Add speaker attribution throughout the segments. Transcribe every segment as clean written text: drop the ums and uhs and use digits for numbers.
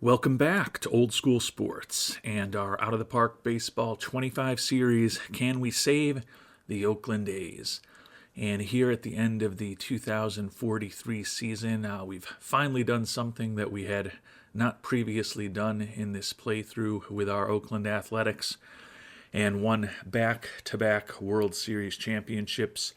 Speaker 1: Welcome back to Old School Sports and our Out of the Park Baseball 25 series, Can We Save the Oakland A's? And here at the end of the 2043 season, we've finally done something that we had not previously done in this playthrough with our Oakland Athletics, and won back-to-back World Series championships.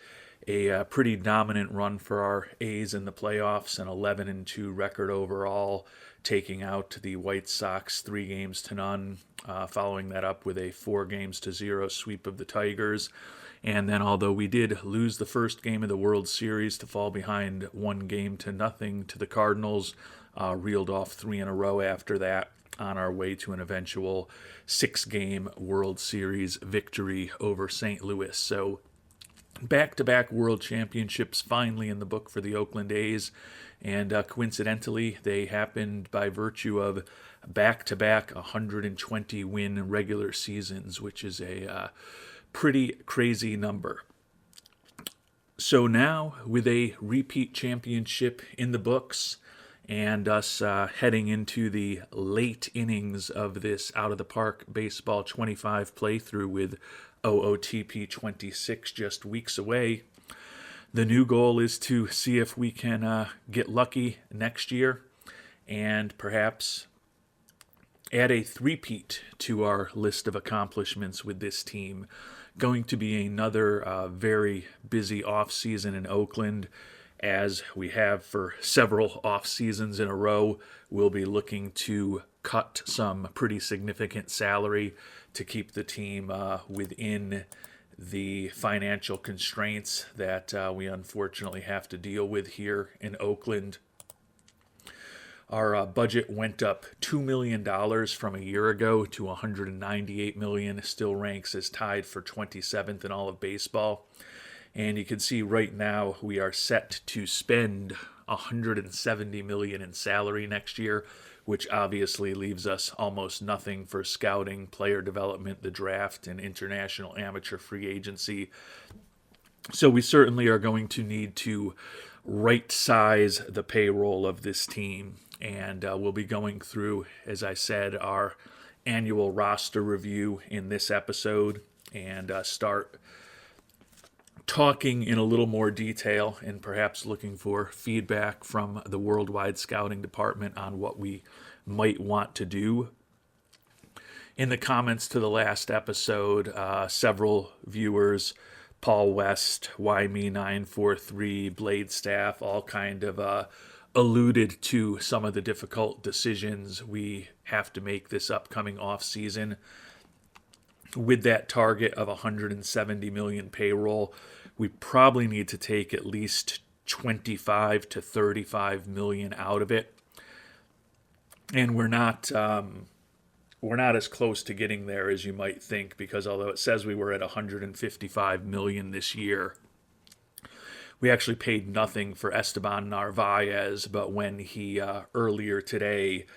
Speaker 1: A pretty dominant run for our A's in the playoffs, an 11-2 record overall, taking out the White Sox 3-0, following that up with a 4-0 sweep of the Tigers. And then, although we did lose the first game of the World Series to fall behind 1-0 to the Cardinals, reeled off 3 in a row after that on our way to an eventual 6-game World Series victory over St. Louis. So back-to-back World Championships finally in the book for the Oakland A's, and coincidentally, they happened by virtue of back-to-back 120-win regular seasons, which is a pretty crazy number. So now, with a repeat championship in the books, and us heading into the late innings of this out-of-the-park baseball 25 playthrough with OOTP 26 just weeks away, the new goal is to see if we can get lucky next year and perhaps add a three-peat to our list of accomplishments with this team. Going to be another very busy off-season in Oakland, as we have for several off-seasons in a row. We'll be looking to cut some pretty significant salary to keep the team within the financial constraints that we unfortunately have to deal with here in Oakland. Our budget went up $2 million from a year ago to $198 million. Still ranks as tied for 27th in all of baseball. And you can see right now we are set to spend $170 million in salary next year, which obviously leaves us almost nothing for scouting, player development, the draft, and international amateur free agency. So we certainly are going to need to right-size the payroll of this team. And we'll be going through, as I said, our annual roster review in this episode and start talking in a little more detail and perhaps looking for feedback from the worldwide scouting department on what we might want to do. In the comments to the last episode, several viewers, Paul West, YMe943, Blade Staff, all kind of alluded to some of the difficult decisions we have to make this upcoming off-season. With that target of $170 million payroll, we probably need to take at least $25 to $35 million out of it, and we're not as close to getting there as you might think, because although it says we were at $155 million this year, we actually paid nothing for Esteban Narvaez. But when he earlier today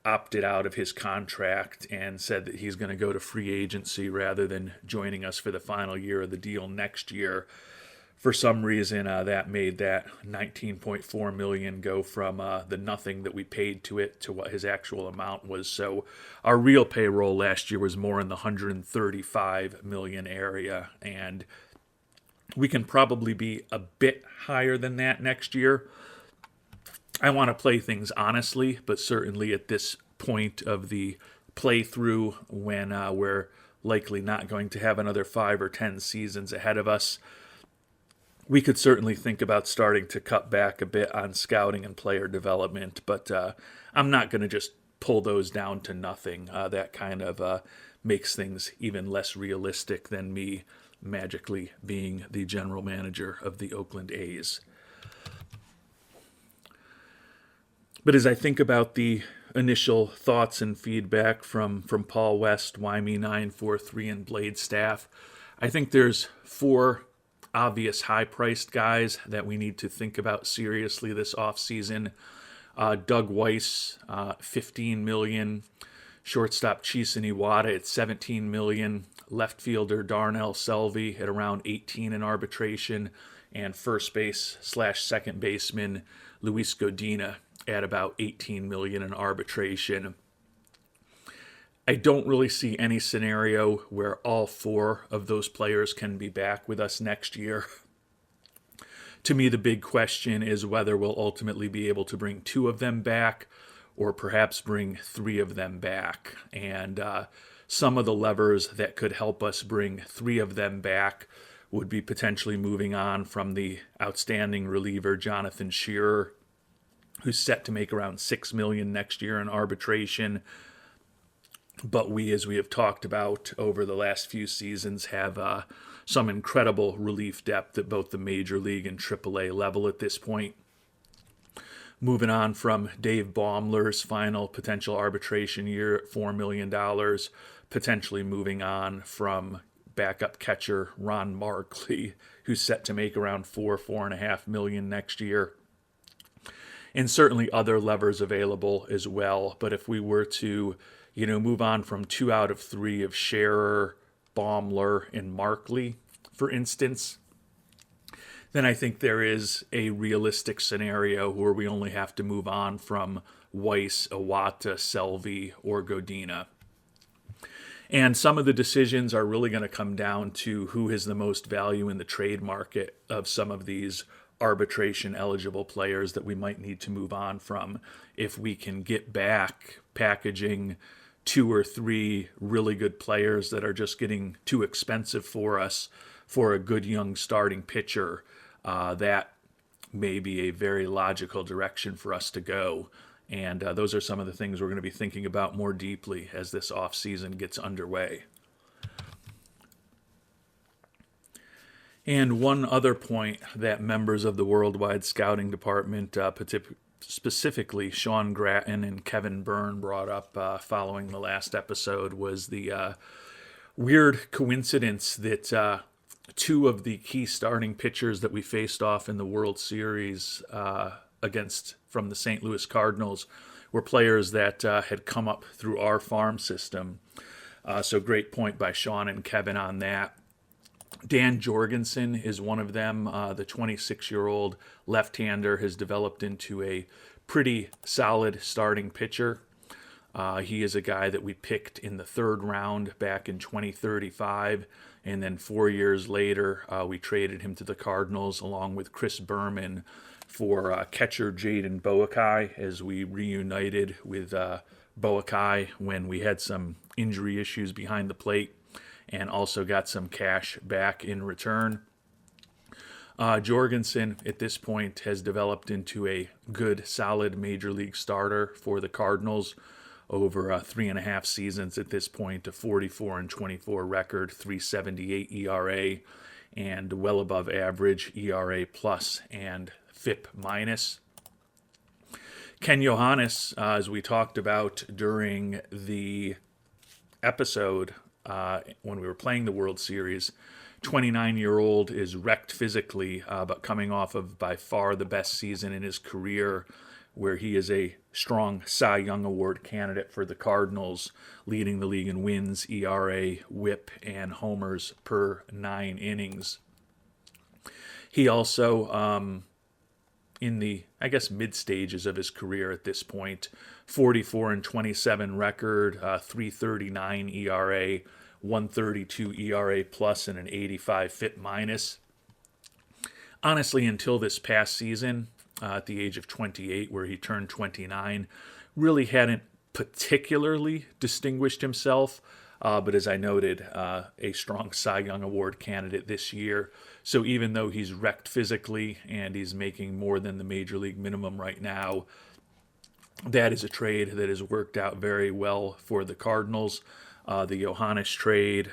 Speaker 1: opted out of his contract and said that he's going to go to free agency rather than joining us for the final year of the deal next year, for some reason that made that $19.4 million go from the nothing that we paid to it to what his actual amount was. So our real payroll last year was more in the $135 million area, and we can probably be a bit higher than that next year. I want to play things honestly, but certainly at this point of the playthrough, when we're likely not going to have another 5 or 10 seasons ahead of us, we could certainly think about starting to cut back a bit on scouting and player development, but I'm not going to just pull those down to nothing. That kind of makes things even less realistic than me magically being the general manager of the Oakland A's. But as I think about the initial thoughts and feedback from Paul West, YMe943, and Blade Staff, I think there's 4 obvious high-priced guys that we need to think about seriously this offseason. Doug Weiss, $15 million. Shortstop Chisin Iwata at $17 million. Left fielder Darnell Selvey at around $18 in arbitration. and first base / second baseman Luis Godina at about $18 million in arbitration. I don't really see any scenario where all 4 of those players can be back with us next year. To me, the big question is whether we'll ultimately be able to bring 2 of them back or perhaps bring 3 of them back. And some of the levers that could help us bring 3 of them back would be potentially moving on from the outstanding reliever Jonathan Shearer, who's set to make around $6 million next year in arbitration. But we, as we have talked about over the last few seasons, have some incredible relief depth at both the Major League and AAA level at this point. Moving on from Dave Baumler's final potential arbitration year at $4 million, potentially moving on from backup catcher Ron Markley, who's set to make around $4.5 million next year. And certainly other levers available as well. But if we were to move on from 2 out of 3 of Scherer, Baumler, and Markley, for instance, then I think there is a realistic scenario where we only have to move on from Weiss, Iwata, Selvey, or Godina. And some of the decisions are really going to come down to who has the most value in the trade market of some of these arbitration-eligible players that we might need to move on from. If we can get back packaging 2 or 3 really good players that are just getting too expensive for us for a good young starting pitcher, that may be a very logical direction for us to go. And those are some of the things we're going to be thinking about more deeply as this offseason gets underway. And one other point that members of the Worldwide Scouting Department, specifically Sean Gratton and Kevin Byrne, brought up following the last episode was the weird coincidence that 2 of the key starting pitchers that we faced off in the World Series against from the St. Louis Cardinals were players that had come up through our farm system. So great point by Sean and Kevin on that. Dan Jorgensen is one of them. The 26-year-old left-hander has developed into a pretty solid starting pitcher. He is a guy that we picked in the 3rd round back in 2035, and then 4 years later, we traded him to the Cardinals along with Chris Berman for catcher Jaden Boakai as we reunited with Boakai when we had some injury issues behind the plate, and also got some cash back in return. Jorgensen, at this point, has developed into a good, solid Major League starter for the Cardinals over 3.5 seasons at this point, a 44-24 record, 3.78 ERA, and well above average ERA plus and FIP minus. Ken Yohannes, as we talked about during the episode when we were playing the World Series, 29-year-old is wrecked physically, but coming off of by far the best season in his career, where he is a strong Cy Young Award candidate for the Cardinals, leading the league in wins, ERA, WHIP, and homers per 9 innings. He also, in the, mid stages of his career at this point, 44-27 record, 3.39 ERA, 1.32 ERA plus, and an 85 FIP minus. Honestly, until this past season, at the age of 28, where he turned 29, really hadn't particularly distinguished himself, but as I noted, a strong Cy Young Award candidate this year. So even though he's wrecked physically and he's making more than the Major League minimum right now, that is a trade that has worked out very well for the Cardinals. The Yohannes trade,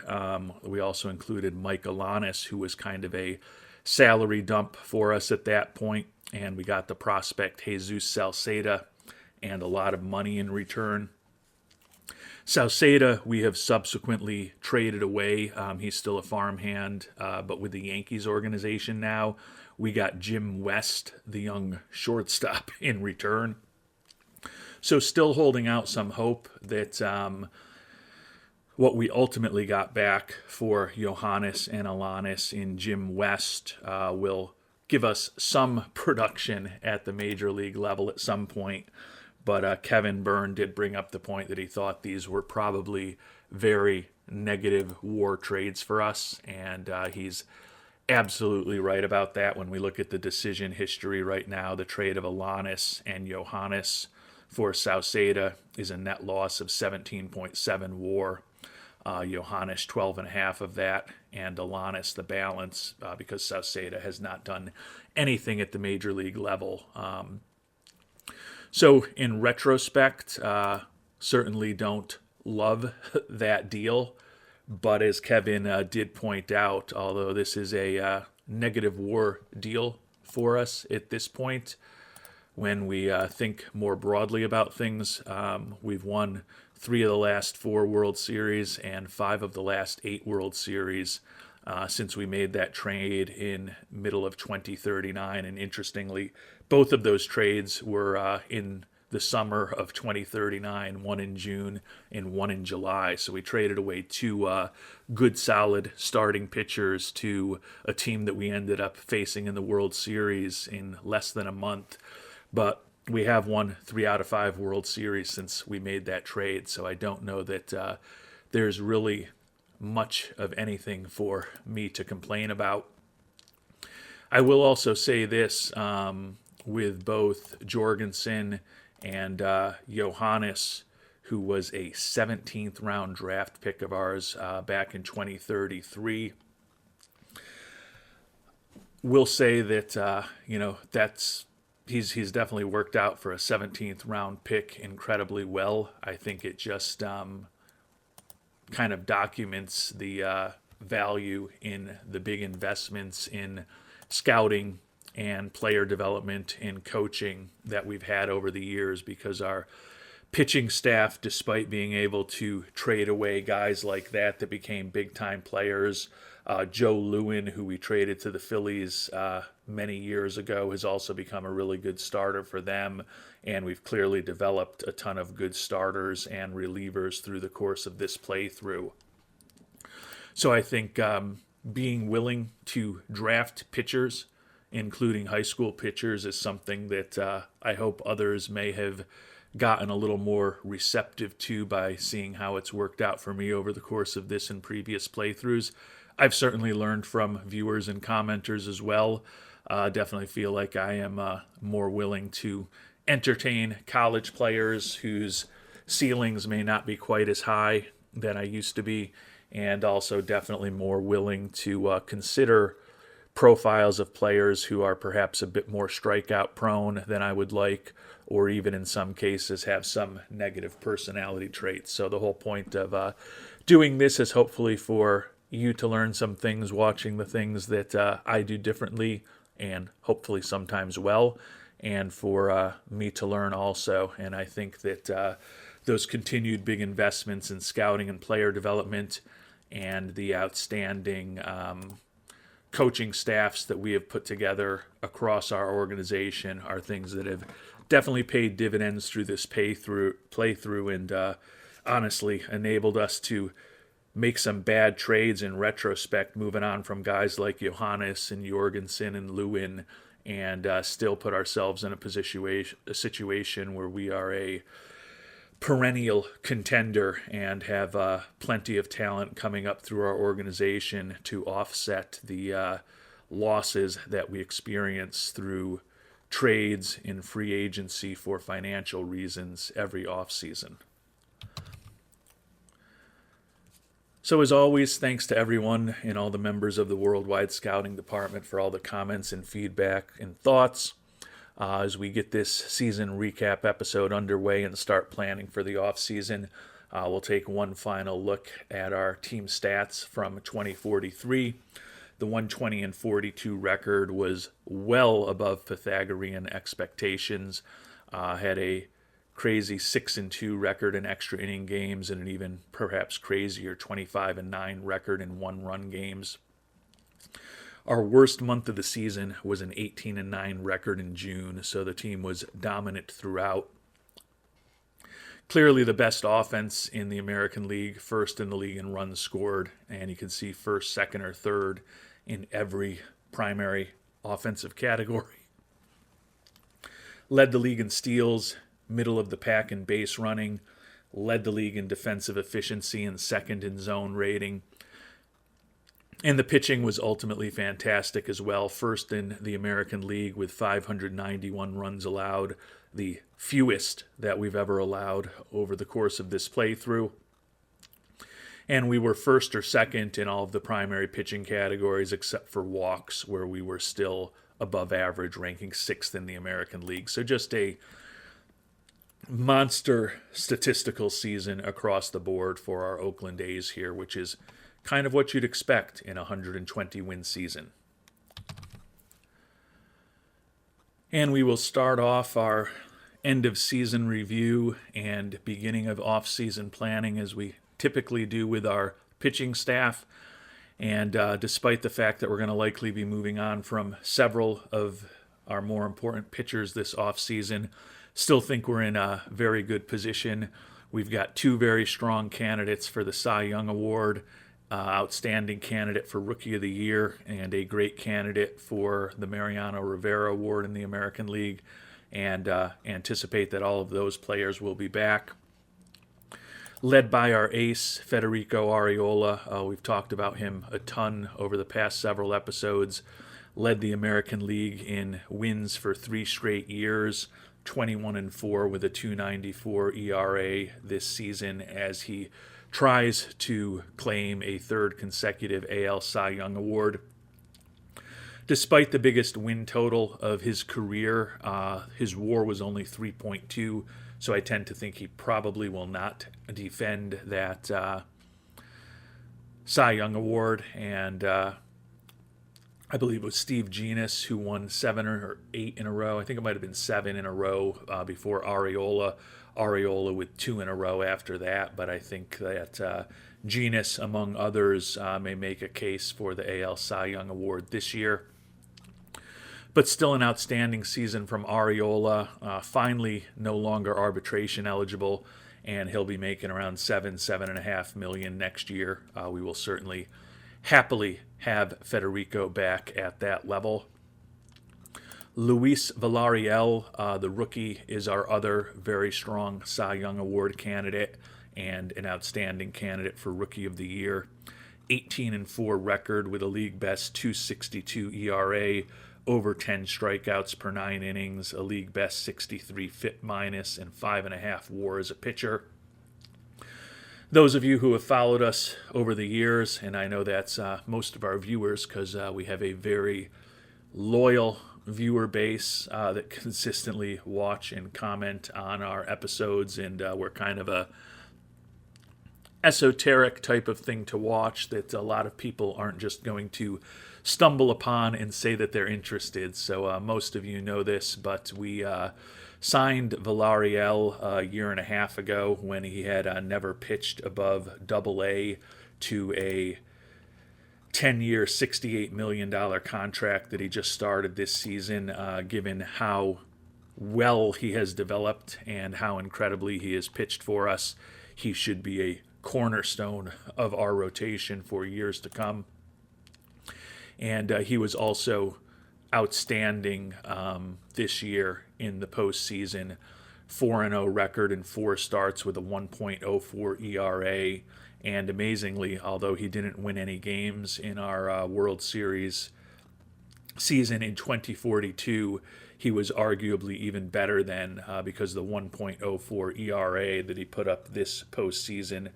Speaker 1: we also included Mike Alanis, who was kind of a salary dump for us at that point, and we got the prospect Jesus Salceda and a lot of money in return. Salceda, we have subsequently traded away. He's still a farmhand, but with the Yankees organization now. We got Jim West, the young shortstop, in return. So still holding out some hope that what we ultimately got back for Yohannes and Alanis in Jim West will give us some production at the major league level at some point. But Kevin Byrne did bring up the point that he thought these were probably very negative WAR trades for us, and he's absolutely right about that. When we look at the decision history right now, the trade of Alanis and Yohannes for Sauceda is a net loss of 17.7 WAR. Yohannes 12.5 of that, and Alanis the balance, because Sauceda has not done anything at the major league level. So in retrospect, certainly don't love that deal. But as Kevin did point out, although this is a negative WAR deal for us at this point, when we think more broadly about things, we've won 3 of the last 4 World Series and 5 of the last 8 World Series since we made that trade in middle of 2039. And interestingly, both of those trades were in the summer of 2039, one in June and one in July. So we traded away 2 good, solid starting pitchers to a team that we ended up facing in the World Series in less than a month. But we have won 3 out of 5 World Series since we made that trade. So I don't know that there's really much of anything for me to complain about. I will also say this, with both Jorgensen and Yohannes, who was a 17th round draft pick of ours back in 2033. We'll say that he's definitely worked out for a 17th round pick incredibly well. I think it just kind of documents the value in the big investments in scouting and player development and coaching that we've had over the years, because our pitching staff, despite being able to trade away guys like that became big-time players, Joe Lewin, who we traded to the Phillies many years ago, has also become a really good starter for them, and we've clearly developed a ton of good starters and relievers through the course of this playthrough. So I think being willing to draft pitchers, including high school pitchers, is something that I hope others may have gotten a little more receptive to by seeing how it's worked out for me over the course of this and previous playthroughs. I've certainly learned from viewers and commenters as well. Definitely feel like I am more willing to entertain college players whose ceilings may not be quite as high than I used to be, and also definitely more willing to consider profiles of players who are perhaps a bit more strikeout prone than I would like, or even in some cases have some negative personality traits. So the whole point of doing this is hopefully for you to learn some things, watching the things that I do differently and hopefully sometimes well, and for me to learn also. And I think that those continued big investments in scouting and player development and the outstanding coaching staffs that we have put together across our organization are things that have definitely paid dividends through this playthrough, and honestly enabled us to make some bad trades in retrospect, moving on from guys like Yohannes and Jorgensen and Lewin, and still put ourselves in a situation where we are a perennial contender and have plenty of talent coming up through our organization to offset the losses that we experience through trades in free agency for financial reasons every offseason. So as always, thanks to everyone and all the members of the Worldwide Scouting Department for all the comments and feedback and thoughts. As we get this season recap episode underway and start planning for the offseason, we'll take one final look at our team stats from 2043. The 120-42 record was well above Pythagorean expectations. Had a crazy 6-2 record in extra inning games, and an even perhaps crazier 25-9 record in one-run games. Our worst month of the season was an 18-9 record in June, so the team was dominant throughout. Clearly the best offense in the American League, first in the league in runs scored, and you can see first, second, or third in every primary offensive category. Led the league in steals, middle of the pack in base running, led the league in defensive efficiency and second in zone rating. And the pitching was ultimately fantastic as well. First in the American League with 591 runs allowed, the fewest that we've ever allowed over the course of this playthrough. And we were first or second in all of the primary pitching categories except for walks, where we were still above average, ranking 6th in the American League. So just a monster statistical season across the board for our Oakland A's here, which is kind of what you'd expect in a 120-win season. And we will start off our end-of-season review and beginning of off-season planning as we typically do with our pitching staff. And despite the fact that we're going to likely be moving on from several of our more important pitchers this offseason, still think we're in a very good position. We've got 2 very strong candidates for the Cy Young Award, outstanding candidate for Rookie of the Year, and a great candidate for the Mariano Rivera Award in the American League, and anticipate that all of those players will be back. Led by our ace, Federico Arriola. We've talked about him a ton over the past several episodes. Led the American League in wins for 3 straight years, 21-4 with a 2.94 ERA this season as he tries to claim a 3rd consecutive AL Cy Young Award. Despite the biggest win total of his career, his WAR was only 3.2, so I tend to think he probably will not defend that Cy Young Award. And I believe it was Steve Genus who won 7 or 8 in a row. I think it might have been 7 in a row before Arriola. Arriola with 2 in a row after that. But I think that Genus, among others, may make a case for the AL Cy Young Award this year. But still an outstanding season from Arriola. Finally, no longer arbitration eligible, and he'll be making around $7.5 million next year. We will certainly happily have Federico back at that level. Luis Villarreal, the rookie, is our other very strong Cy Young Award candidate and an outstanding candidate for Rookie of the Year. 18-4 record with a league best 2.62 ERA, over 10 strikeouts per 9 innings, a league best 63 FIP minus, and 5.5 WAR as a pitcher. Those of you who have followed us over the years, and I know that's most of our viewers because we have a very loyal viewer base that consistently watch and comment on our episodes, and we're kind of a esoteric type of thing to watch that a lot of people aren't just going to stumble upon and say that they're interested. So most of you know this, but we signed Villarreal a year and a half ago when he had never pitched above AA to a 10-year, $68 million contract that he just started this season, given how well he has developed and how incredibly he has pitched for us. He should be a cornerstone of our rotation for years to come. And he was also outstanding this year in the postseason. 4-0 record in 4 starts with a 1.04 ERA. And amazingly, although he didn't win any games in our World Series season in 2042, he was arguably even better then because the 1.04 ERA that he put up this postseason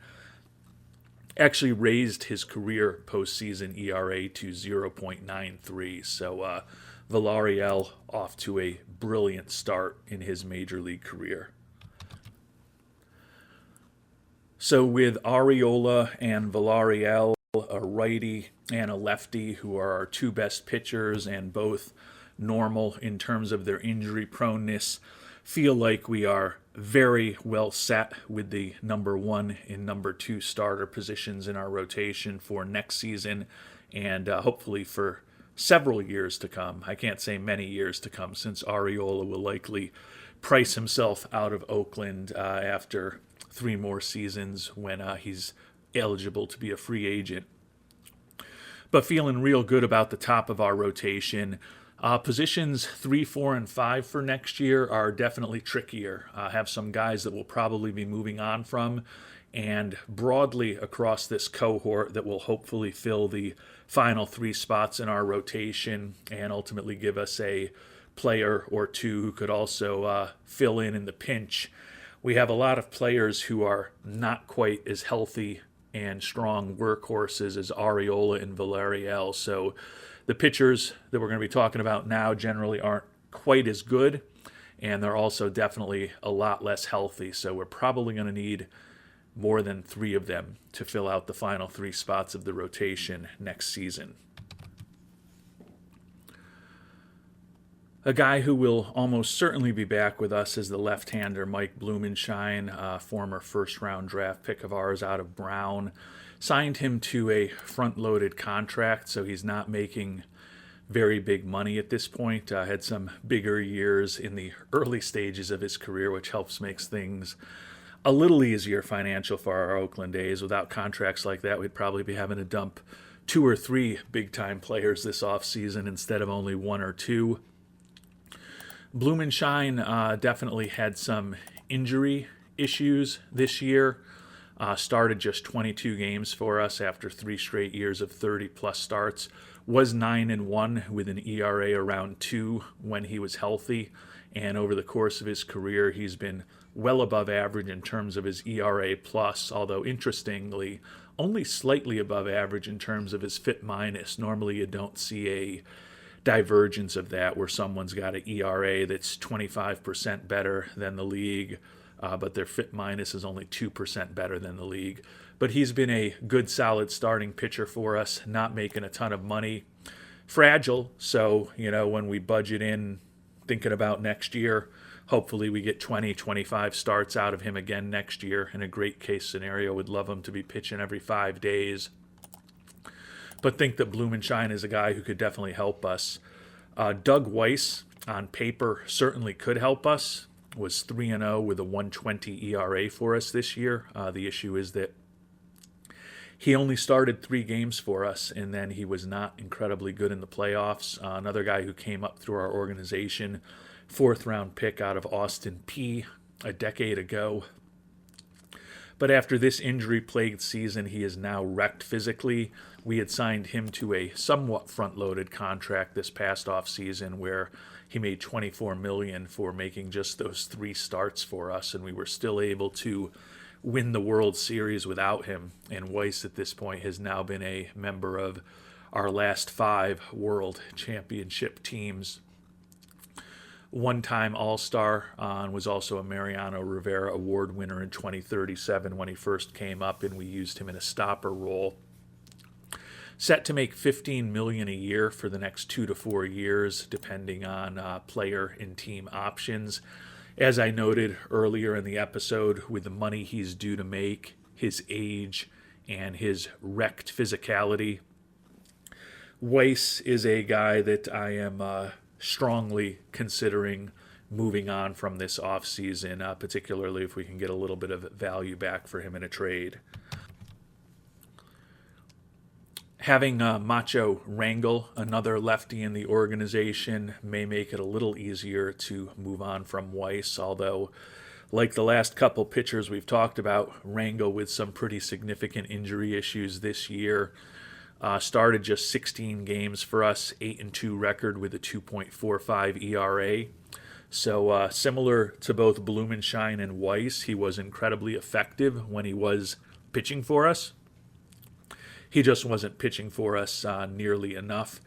Speaker 1: actually raised his career postseason ERA to 0.93. So Villarreal off to a brilliant start in his major league career. So with Arriola and Villarreal, a righty and a lefty, who are our 2 best pitchers and both normal in terms of their injury proneness, feel like we are very well set with the number 1 and number 2 starter positions in our rotation for next season and hopefully for several years to come. I can't say many years to come, since Arriola will likely price himself out of Oakland after 3 more seasons when he's eligible to be a free agent. But feeling real good about the top of our rotation. Positions 3, 4, and 5 for next year are definitely trickier. Have some guys that we'll probably be moving on from, and broadly across this cohort that will hopefully fill the final 3 spots in our rotation and ultimately give us a player or two who could also fill in the pinch. We have a lot of players who are not quite as healthy and strong workhorses as Arriola and Valerial, so the pitchers that we're going to be talking about now generally aren't quite as good, and they're also definitely a lot less healthy. So we're probably going to need more than 3 of them to fill out the final 3 spots of the rotation next season. A guy who will almost certainly be back with us is the left-hander Mike Blumenshine, former first-round draft pick of ours out of Brown. Signed him to a front-loaded contract, so he's not making very big money at this point. Had some bigger years in the early stages of his career, which helps makes things a little easier financial for our Oakland A's. Without contracts like that, we'd probably be having to dump 2 or 3 big-time players this offseason instead of only 1 or 2. Blumenshine definitely had some injury issues this year. Started just 22 games for us after 3 straight years of 30-plus starts. Was 9-1 with an ERA around 2 when he was healthy. And over the course of his career, he's been well above average in terms of his ERA+, although interestingly, only slightly above average in terms of his FIP-. Normally you don't see a divergence of that where someone's got an ERA that's 25% better than the league, but their FIP- is only 2% better than the league. But he's been a good, solid starting pitcher for us, not making a ton of money. Fragile, so, when we budget in thinking about next year, hopefully we get 20, 25 starts out of him again next year. In a great case scenario, would love him to be pitching every 5 days. But think that Blumenshine is a guy who could definitely help us. Doug Weiss, on paper, certainly could help us. Was 3-0 with a 1.20 ERA for us this year. The issue is that he only started 3 games for us, and then he was not incredibly good in the playoffs. Another guy who came up through our organization, 4th-round pick out of Austin Peay a decade ago. But after this injury-plagued season, he is now wrecked physically. We had signed him to a somewhat front-loaded contract this past offseason where he made $24 million for making just those 3 starts for us, and we were still able to win the World Series without him. And Weiss at this point has now been a member of our last 5 World Championship teams. One-time All-Star, and was also a Mariano Rivera Award winner in 2037 when he first came up, and we used him in a stopper role. Set to make $15 million a year for the next 2 to 4 years, depending on player and team options. As I noted earlier in the episode, with the money he's due to make, his age, and his wrecked physicality, Weiss is a guy that I am strongly considering moving on from this offseason, particularly if we can get a little bit of value back for him in a trade. Having Macho Rangel, another lefty in the organization, may make it a little easier to move on from Weiss, although, like the last couple pitchers we've talked about, Rangel with some pretty significant injury issues this year. Started just 16 games for us, 8-2 record with a 2.45 ERA. So similar to both Blumenshine and Weiss, he was incredibly effective when he was pitching for us. He just wasn't pitching for us nearly enough.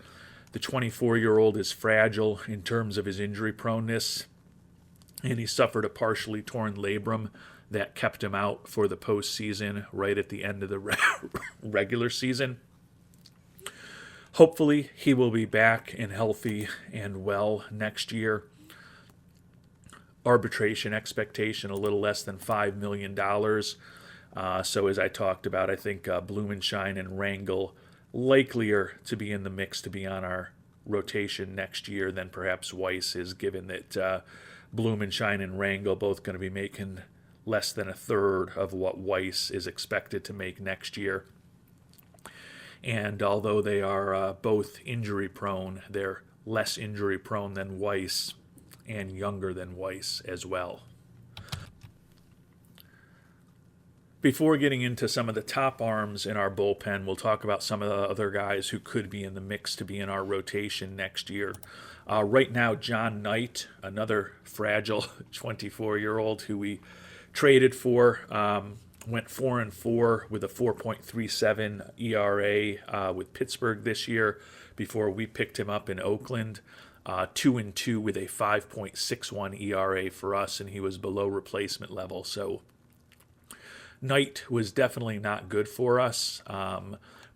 Speaker 1: The 24-year-old is fragile in terms of his injury proneness, and he suffered a partially torn labrum that kept him out for the postseason right at the end of the regular season. Hopefully, he will be back and healthy and well next year. Arbitration expectation a little less than $5 million. So as I talked about, I think Blumenshine and Rangel likelier to be in the mix to be on our rotation next year than perhaps Weiss is, given that Blumenshine and Rangel both going to be making less than a third of what Weiss is expected to make next year. And although they are both injury prone, they're less injury prone than Weiss and younger than Weiss as well. Before getting into some of the top arms in our bullpen, we'll talk about some of the other guys who could be in the mix to be in our rotation next year. Right now, John Knight, another fragile 24-year-old who we traded for, went 4-4 with a 4.37 ERA with Pittsburgh this year before we picked him up in Oakland. 2-2 with a 5.61 ERA for us, and he was below replacement level. So Knight was definitely not good for us,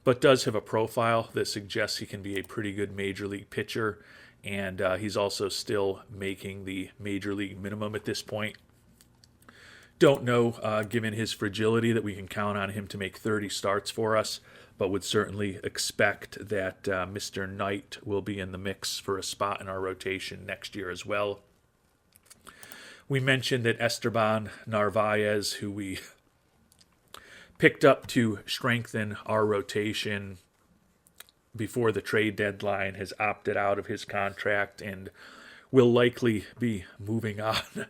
Speaker 1: but does have a profile that suggests he can be a pretty good major league pitcher, and he's also still making the major league minimum at this point. Don't know, given his fragility, that we can count on him to make 30 starts for us, but would certainly expect that Mr. Knight will be in the mix for a spot in our rotation next year as well. We mentioned that Esteban Narvaez, who we picked up to strengthen our rotation before the trade deadline, has opted out of his contract and will likely be moving on.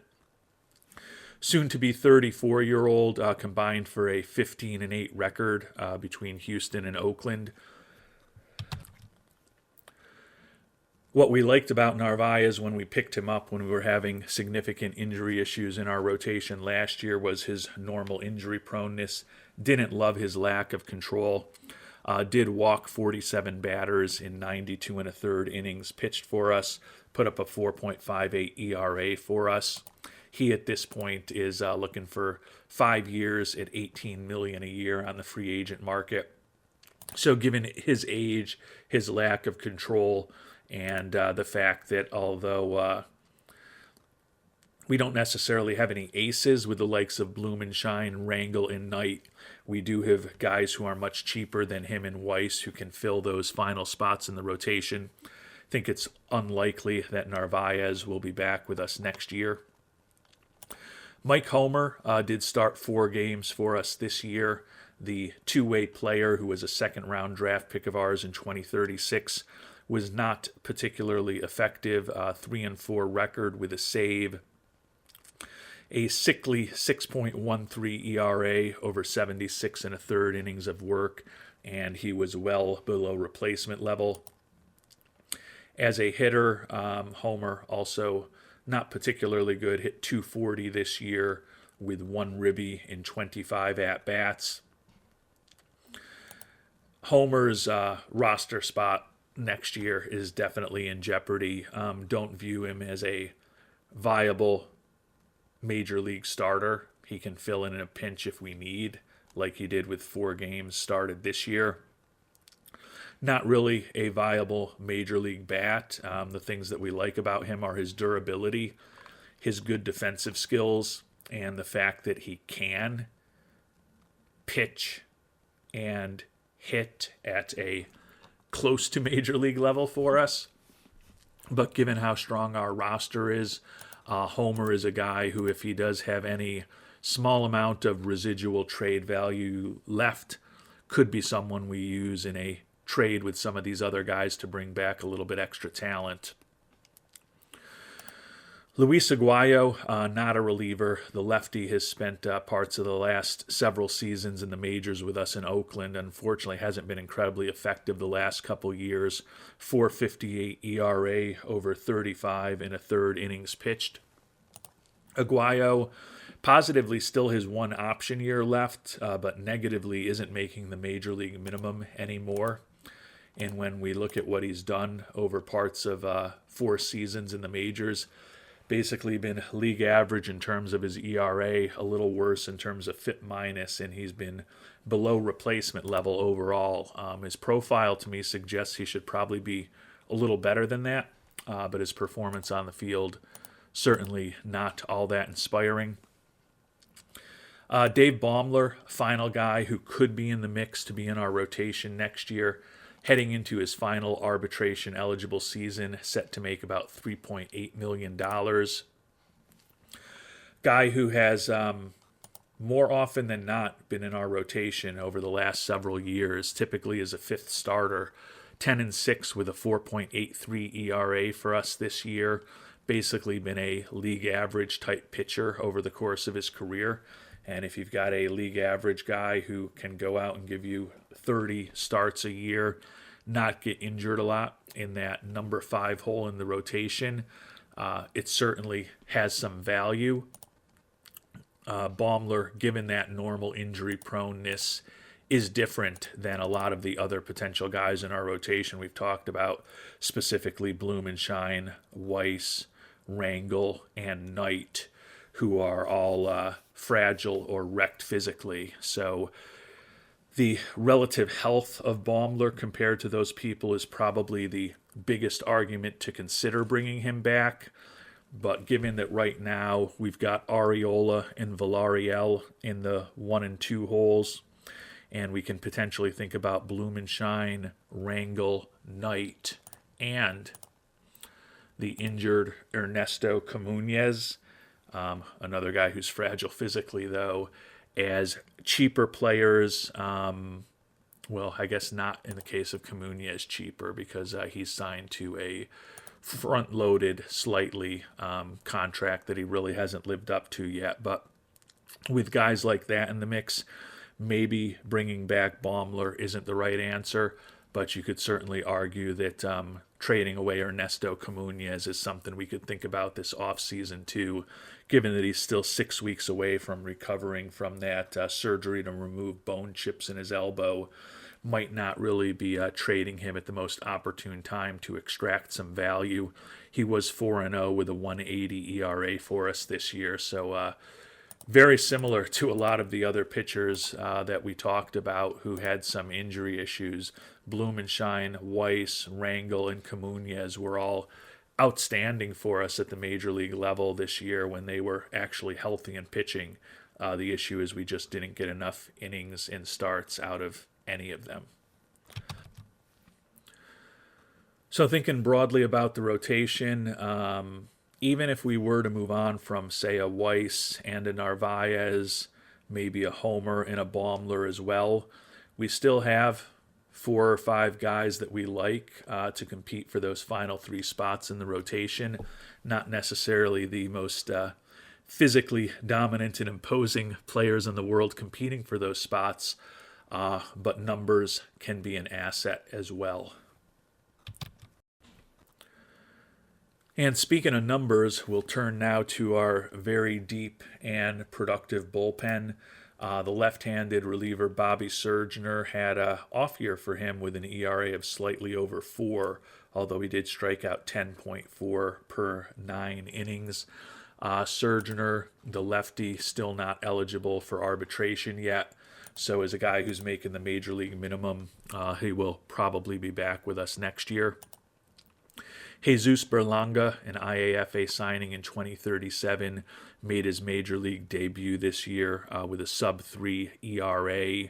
Speaker 1: Soon to be 34-year-old, combined for a 15-8 record between Houston and Oakland. What we liked about Narvaez when we picked him up when we were having significant injury issues in our rotation last year was his normal injury proneness. Didn't love his lack of control. Did walk 47 batters in 92 1/3 innings pitched for us. Put up a 4.58 ERA for us. He at this point is looking for 5 years at $18 million a year on the free agent market. So given his age, his lack of control, and the fact that although we don't necessarily have any aces with the likes of Blumenshine, Rangel, and Knight, we do have guys who are much cheaper than him and Weiss who can fill those final spots in the rotation. I think it's unlikely that Narvaez will be back with us next year. Mike Homer did start 4 games for us this year. The two-way player who was a second-round draft pick of ours in 2036 was not particularly effective. 3-4 record with a save. A sickly 6.13 ERA over 76 1/3 innings of work, and he was well below replacement level. As a hitter, Homer also not particularly good, hit .240 this year with 1 ribby in 25 at-bats. Homer's roster spot next year is definitely in jeopardy. Don't view him as a viable major league starter. He can fill in a pinch if we need, like he did with 4 games started this year. Not really a viable major league bat. The things that we like about him are his durability, his good defensive skills, and the fact that he can pitch and hit at a close to major league level for us. But given how strong our roster is, Homer is a guy who, if he does have any small amount of residual trade value left, could be someone we use in a trade with some of these other guys to bring back a little bit extra talent. Luis Aguayo, not a reliever. The lefty has spent parts of the last several seasons in the majors with us in Oakland. Unfortunately, hasn't been incredibly effective the last couple years. 4.58 ERA over 35 1/3 innings pitched. Aguayo positively still has 1 option year left, but negatively isn't making the major league minimum anymore. And when we look at what he's done over parts of 4 seasons in the majors, basically been league average in terms of his ERA, a little worse in terms of FIP minus, and he's been below replacement level overall. His profile to me suggests he should probably be a little better than that, but his performance on the field certainly not all that inspiring. Dave Baumler, final guy who could be in the mix to be in our rotation next year, heading into his final arbitration-eligible season, set to make about $3.8 million. Guy who has, more often than not, been in our rotation over the last several years, typically as a 5th starter, 10-6 with a 4.83 ERA for us this year. Basically been a league average type pitcher over the course of his career. And if you've got a league average guy who can go out and give you 30 starts a year, not get injured a lot in that number 5 hole in the rotation, it certainly has some value. Baumler, given that normal injury proneness, is different than a lot of the other potential guys in our rotation we've talked about, specifically Blumenshine, Weiss, Rangel, and Knight, who are all fragile or wrecked physically. So the relative health of Baumler compared to those people is probably the biggest argument to consider bringing him back. But given that right now we've got Arriola and Villarreal in the 1 and 2 holes, and we can potentially think about Blumenshine, Rangel, Knight, and the injured Ernesto Comunez, another guy who's fragile physically, though, as cheaper players. Well, I guess not in the case of Comunez cheaper, because he's signed to a front-loaded slightly contract that he really hasn't lived up to yet. But with guys like that in the mix, maybe bringing back Baumler isn't the right answer, but you could certainly argue that trading away Ernesto Comunez is something we could think about this offseason too, given that he's still 6 weeks away from recovering from that surgery to remove bone chips in his elbow. Might not really be trading him at the most opportune time to extract some value. He was 4-0 with a 1.80 ERA for us this year, so very similar to a lot of the other pitchers that we talked about who had some injury issues. Blumenshine, Weiss, Rangel, and Comunez were all outstanding for us at the major league level this year when they were actually healthy and pitching. The issue is we just didn't get enough innings and starts out of any of them. So thinking broadly about the rotation, even if we were to move on from, say, a Weiss and a Narvaez, maybe a Homer and a Baumler as well, we still have 4 or 5 guys that we like to compete for those final 3 spots in the rotation. Not necessarily the most physically dominant and imposing players in the world competing for those spots, but numbers can be an asset as well. And speaking of numbers, we'll turn now to our very deep and productive bullpen. The left-handed reliever Bobby Surgener had an off year for him with an ERA of slightly over 4, although he did strike out 10.4 per 9 innings. Surgener, the lefty, still not eligible for arbitration yet. So as a guy who's making the major league minimum, he will probably be back with us next year. Jesus Berlanga, an IAFA signing in 2037, made his major league debut this year with a sub-3 ERA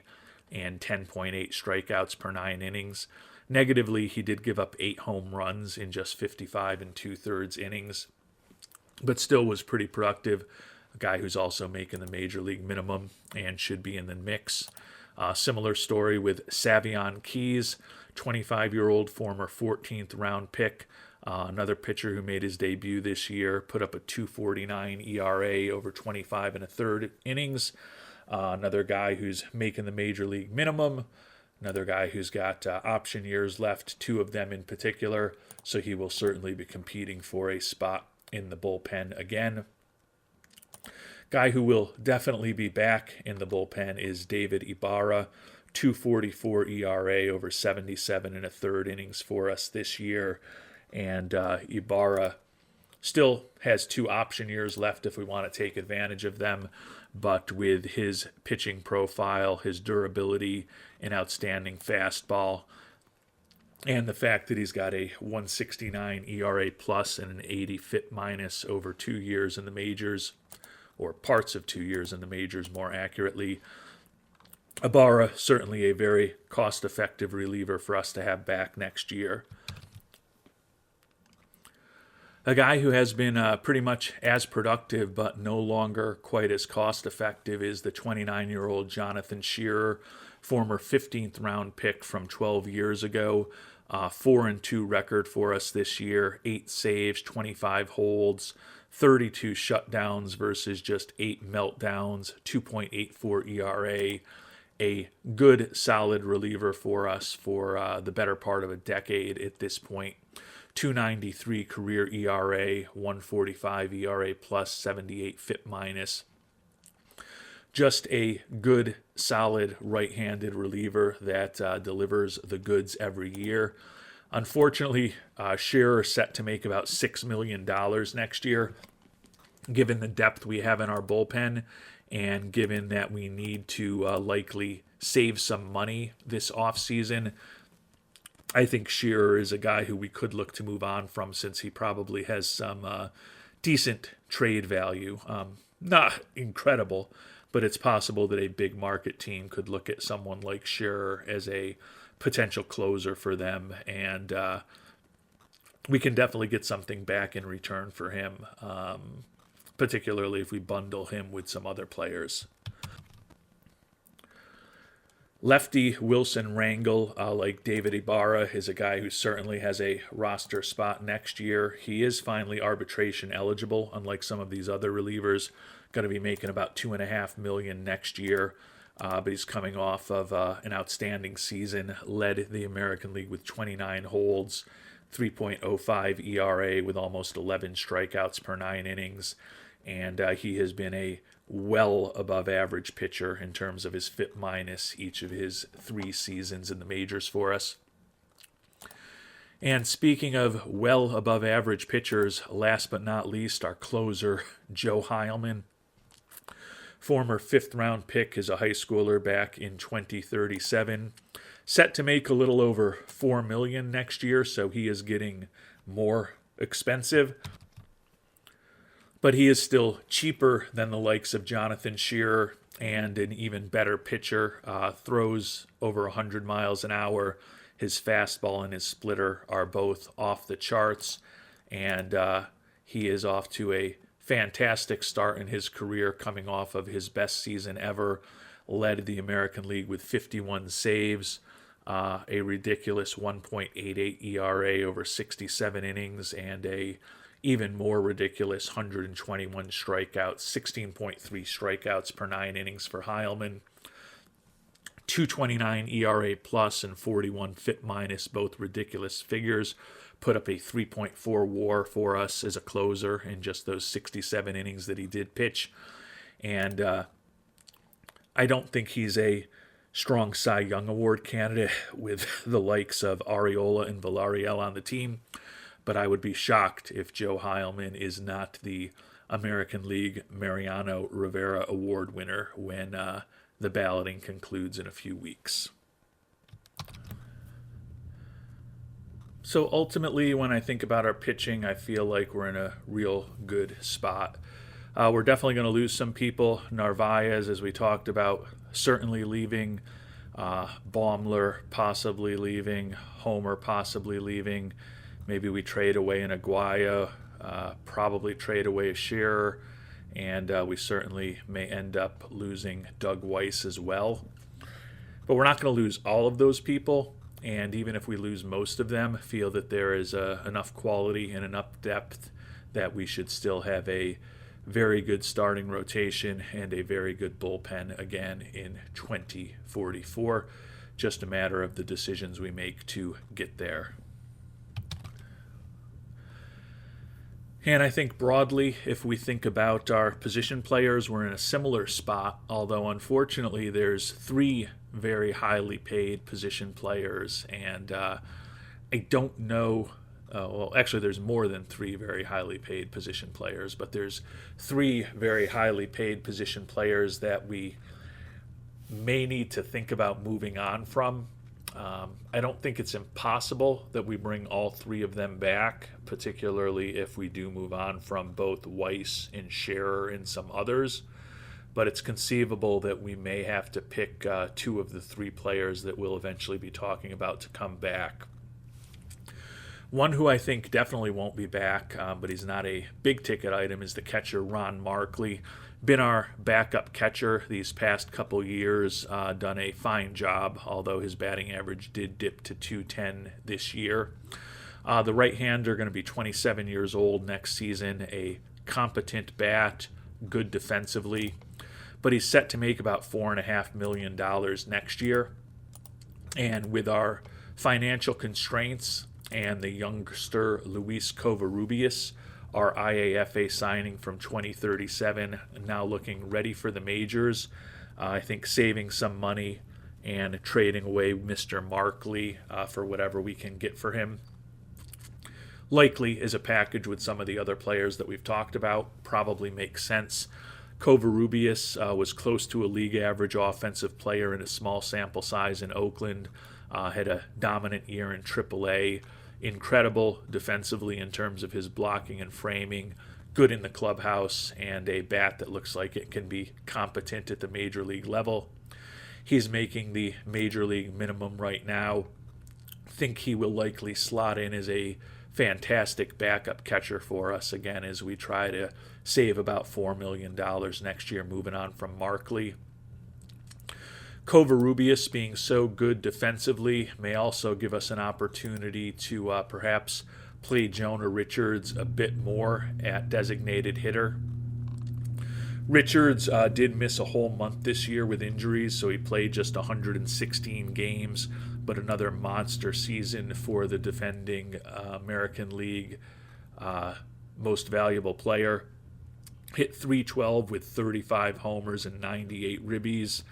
Speaker 1: and 10.8 strikeouts per 9 innings. Negatively, he did give up 8 home runs in just 55 2/3 innings, but still was pretty productive. A guy who's also making the major league minimum and should be in the mix. Similar story with Savion Keys, 25-year-old former 14th round pick. Another pitcher who made his debut this year, put up a 2.49 ERA over 25 1/3 innings. Another guy who's making the major league minimum. Another guy who's got option years left, 2 of them in particular, so he will certainly be competing for a spot in the bullpen again. Guy who will definitely be back in the bullpen is David Ibarra, 2.44 ERA over 77 1/3 innings for us this year. And Ibarra still has 2 option years left if we want to take advantage of them. But with his pitching profile, his durability, an outstanding fastball, and the fact that he's got a 1.69 ERA plus and an 80 FIP minus over 2 years in the majors, or parts of 2 years in the majors more accurately, Ibarra certainly a very cost-effective reliever for us to have back next year. A guy who has been pretty much as productive but no longer quite as cost-effective is the 29-year-old Jonathan Shearer, former 15th round pick from 12 years ago. 4-2 record for us this year, 8 saves, 25 holds, 32 shutdowns versus just 8 meltdowns, 2.84 ERA. A good, solid reliever for us for the better part of a decade at this point. 293 career ERA, 145 ERA plus, 78 FIP minus. Just a good, solid right-handed reliever that delivers the goods every year. Unfortunately, Shearer set to make about $6 million next year, given the depth we have in our bullpen and given that we need to likely save some money this offseason. I think Shearer is a guy who we could look to move on from since he probably has some decent trade value. Not incredible, but it's possible that a big market team could look at someone like Shearer as a potential closer for them, and we can definitely get something back in return for him, particularly if we bundle him with some other players. Lefty Wilson Rangel, like David Ibarra, is a guy who certainly has a roster spot next year. He is finally arbitration eligible, unlike some of these other relievers. Going to be making about $2.5 million next year, but he's coming off of an outstanding season. Led the American League with 29 holds, 3.05 ERA with almost 11 strikeouts per 9 innings, and he has been a well above average pitcher in terms of his FIP minus each of his 3 seasons in the majors for us. And speaking of well above average pitchers, last but not least, our closer, Joe Heilman. Former 5th round pick as a high schooler back in 2037. Set to make a little over $4 million next year, so he is getting more expensive. But he is still cheaper than the likes of Jonathan Shearer and an even better pitcher. Throws over 100 miles an hour. His fastball and his splitter are both off the charts. And he is off to a fantastic start in his career, coming off of his best season ever. Led the American League with 51 saves. A ridiculous 1.88 ERA over 67 innings, and a even more ridiculous 121 strikeouts, 16.3 strikeouts per 9 innings for Heilman. 229 ERA plus and 41 FIP minus, both ridiculous figures. Put up a 3.4 WAR for us as a closer in just those 67 innings that he did pitch. And I don't think he's a strong Cy Young Award candidate with the likes of Arriola and Villarreal on the team, but I would be shocked if Joe Heilman is not the American League Mariano Rivera Award winner when the balloting concludes in a few weeks. So ultimately, when I think about our pitching, I feel like we're in a real good spot. We're definitely going to lose some people. Narvaez, as we talked about, certainly leaving. Baumler possibly leaving. Homer possibly leaving. Maybe we trade away an Aguayo, probably trade away a Shearer, and we certainly may end up losing Doug Weiss as well. But we're not going to lose all of those people, and even if we lose most of them, feel that there is enough quality and enough depth that we should still have a very good starting rotation and a very good bullpen again in 2044. Just a matter of the decisions we make to get there. And I think broadly, if we think about our position players, we're in a similar spot, although unfortunately there's 3 very highly paid position players, and I don't know, well, actually there's more than 3 very highly paid position players, but there's 3 very highly paid position players that we may need to think about moving on from. I don't think it's impossible that we bring all 3 of them back, particularly if we do move on from both Weiss and Shearer and some others. But it's conceivable that we may have to pick 2 of the 3 players that we'll eventually be talking about to come back. One who I think definitely won't be back, but he's not a big ticket item, is the catcher Ron Markley. Been our backup catcher these past couple years, done a fine job, although his batting average did dip to 210 this year. The right-hander going to be 27 years old next season, a competent bat, good defensively, but he's set to make about $4.5 million next year. And with our financial constraints and the youngster Luis Covarrubias, our IAFA signing from 2037, now looking ready for the majors, I think saving some money and trading away Mr. Markley for whatever we can get for him likely is a package with some of the other players that we've talked about. Probably makes sense. Covarrubias was close to a league average offensive player in a small sample size in Oakland. Had a dominant year in AAA. Incredible defensively in terms of his blocking and framing. Good in the clubhouse, and a bat that looks like it can be competent at the major league level. He's making the major league minimum right now. Think he will likely slot in as a fantastic backup catcher for us again as we try to save about $4 million next year, moving on from Markley. Covarrubias, being so good defensively, may also give us an opportunity to perhaps play Jonah Richards a bit more at designated hitter. Richards did miss a whole month this year with injuries, so he played just 116 games, but another monster season for the defending American League most valuable player. Hit .312 with 35 homers and 98 ribbies,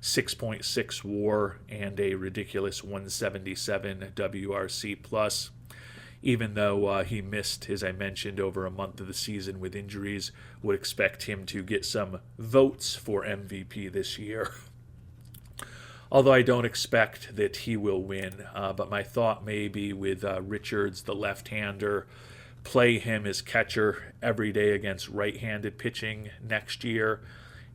Speaker 1: 6.6 WAR, and a ridiculous 177 WRC plus. Even though he missed, as I mentioned, over a month of the season with injuries, would expect him to get some votes for MVP this year. Although I don't expect that he will win, but my thought may be with Richards, the left-hander, play him as catcher every day against right-handed pitching next year,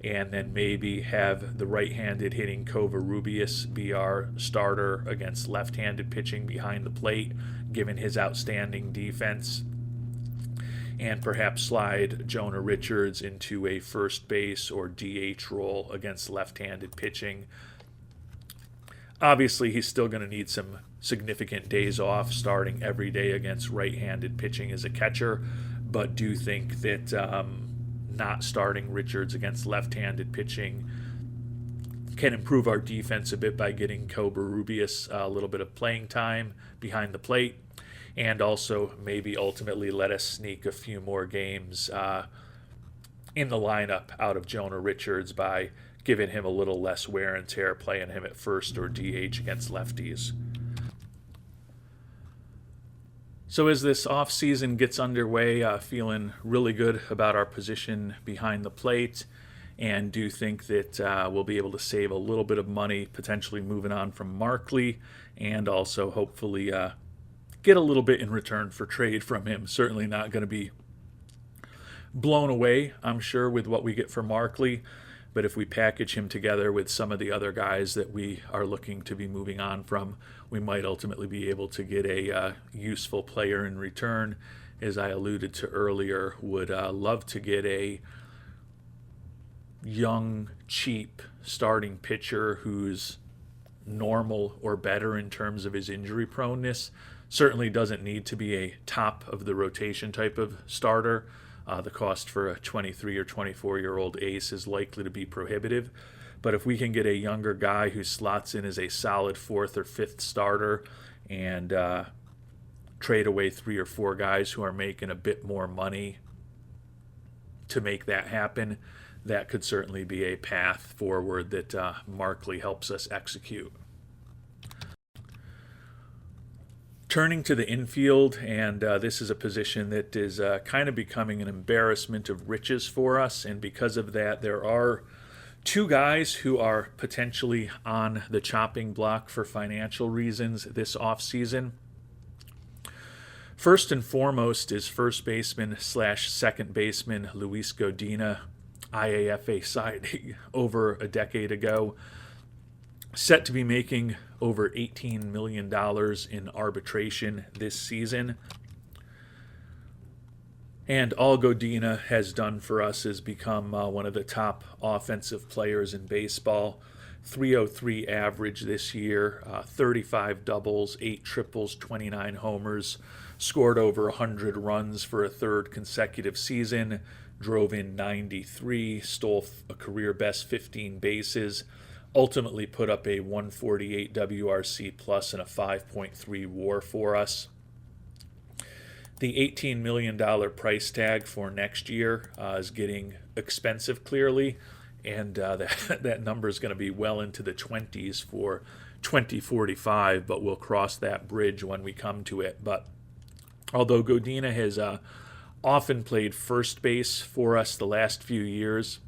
Speaker 1: and then maybe have the right-handed hitting Covarrubias be our starter against left-handed pitching behind the plate, given his outstanding defense, and perhaps slide Jonah Richards into a first base or DH role against left-handed pitching. Obviously, he's still going to need some significant days off starting every day against right-handed pitching as a catcher, but do think that not starting Richards against left-handed pitching can improve our defense a bit by getting Covarrubias a little bit of playing time behind the plate, and also maybe ultimately let us sneak a few more games in the lineup out of Jonah Richards by giving him a little less wear and tear, playing him at first or DH against lefties. So as this offseason gets underway, feeling really good about our position behind the plate, and do think that we'll be able to save a little bit of money, potentially moving on from Markley, and also hopefully get a little bit in return for trade from him. Certainly not going to be blown away, I'm sure, with what we get for Markley, but if we package him together with some of the other guys that we are looking to be moving on from, we might ultimately be able to get a useful player in return. As I alluded to earlier, would love to get a young, cheap starting pitcher who's normal or better in terms of his injury proneness. Certainly doesn't need to be a top of the rotation type of starter. The cost for a 23 or 24-year-old ace is likely to be prohibitive. But if we can get a younger guy who slots in as a solid fourth or fifth starter and trade away 3 or 4 guys who are making a bit more money to make that happen, that could certainly be a path forward that Markley helps us execute. Turning to the infield, and this is a position that is kind of becoming an embarrassment of riches for us, and because of that, there are 2 guys who are potentially on the chopping block for financial reasons this offseason. First and foremost is first baseman / second baseman Luis Godina, IAFA signing over a decade ago. set to be making over $18 million in arbitration this season. And all Godina has done for us is become one of the top offensive players in baseball. 303 average this year, 35 doubles, 8 triples, 29 homers, scored over 100 runs for a third consecutive season, drove in 93, stole a career best 15 bases, ultimately put up a 148 WRC plus and a 5.3 WAR for us. The $18 million price tag for next year is getting expensive, clearly, and that number is going to be well into the 20s for 2045, but we'll cross that bridge when we come to it. But although Godina has often played first base for us the last few years,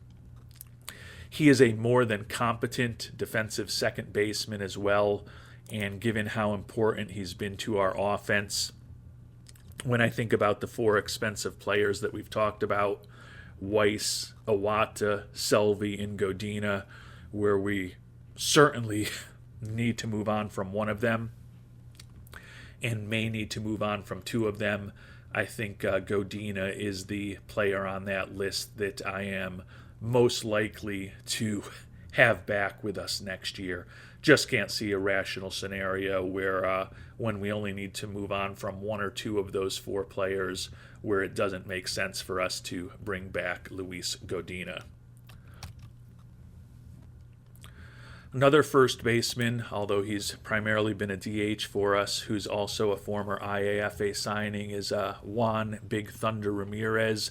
Speaker 1: he is a more than competent defensive second baseman as well, and given how important he's been to our offense, when I think about the 4 expensive players that we've talked about, Weiss, Iwata, Selvey, and Godina, where we certainly need to move on from one of them and may need to move on from 2 of them, I think Godina is the player on that list that I am most likely to have back with us next year. Just can't see a rational scenario where when we only need to move on from 1 or 2 of those 4 players where it doesn't make sense for us to bring back Luis Godina. Another first baseman, although he's primarily been a DH for us, who's also a former IAFA signing, is Juan Big Thunder Ramirez.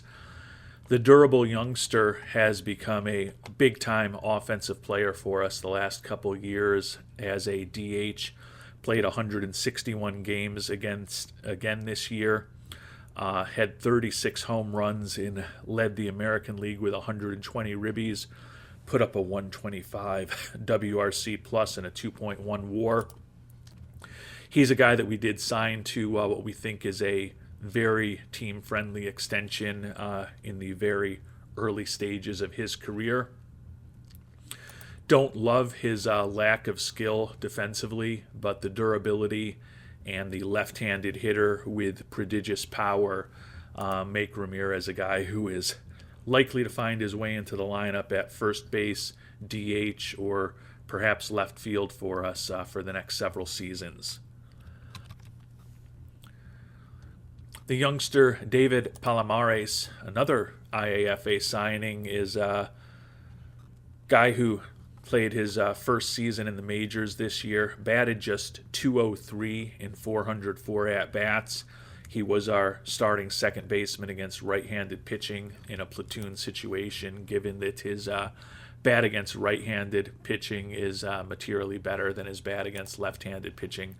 Speaker 1: The durable youngster has become a big-time offensive player for us the last couple years as a DH. Played 161 games again this year. Had 36 home runs and led the American League with 120 ribbies. Put up a 125 WRC plus and a 2.1 WAR. He's a guy that we did sign to what we think is a very team-friendly extension in the very early stages of his career. Don't love his lack of skill defensively, but the durability and the left-handed hitter with prodigious power make Ramirez a guy who is likely to find his way into the lineup at first base, DH, or perhaps left field for us for the next several seasons. The youngster David Palomares, another IAFA signing, is a guy who played his first season in the majors this year, batted just .203 in 404 at-bats. He was our starting second baseman against right-handed pitching in a platoon situation, given that his bat against right-handed pitching is materially better than his bat against left-handed pitching.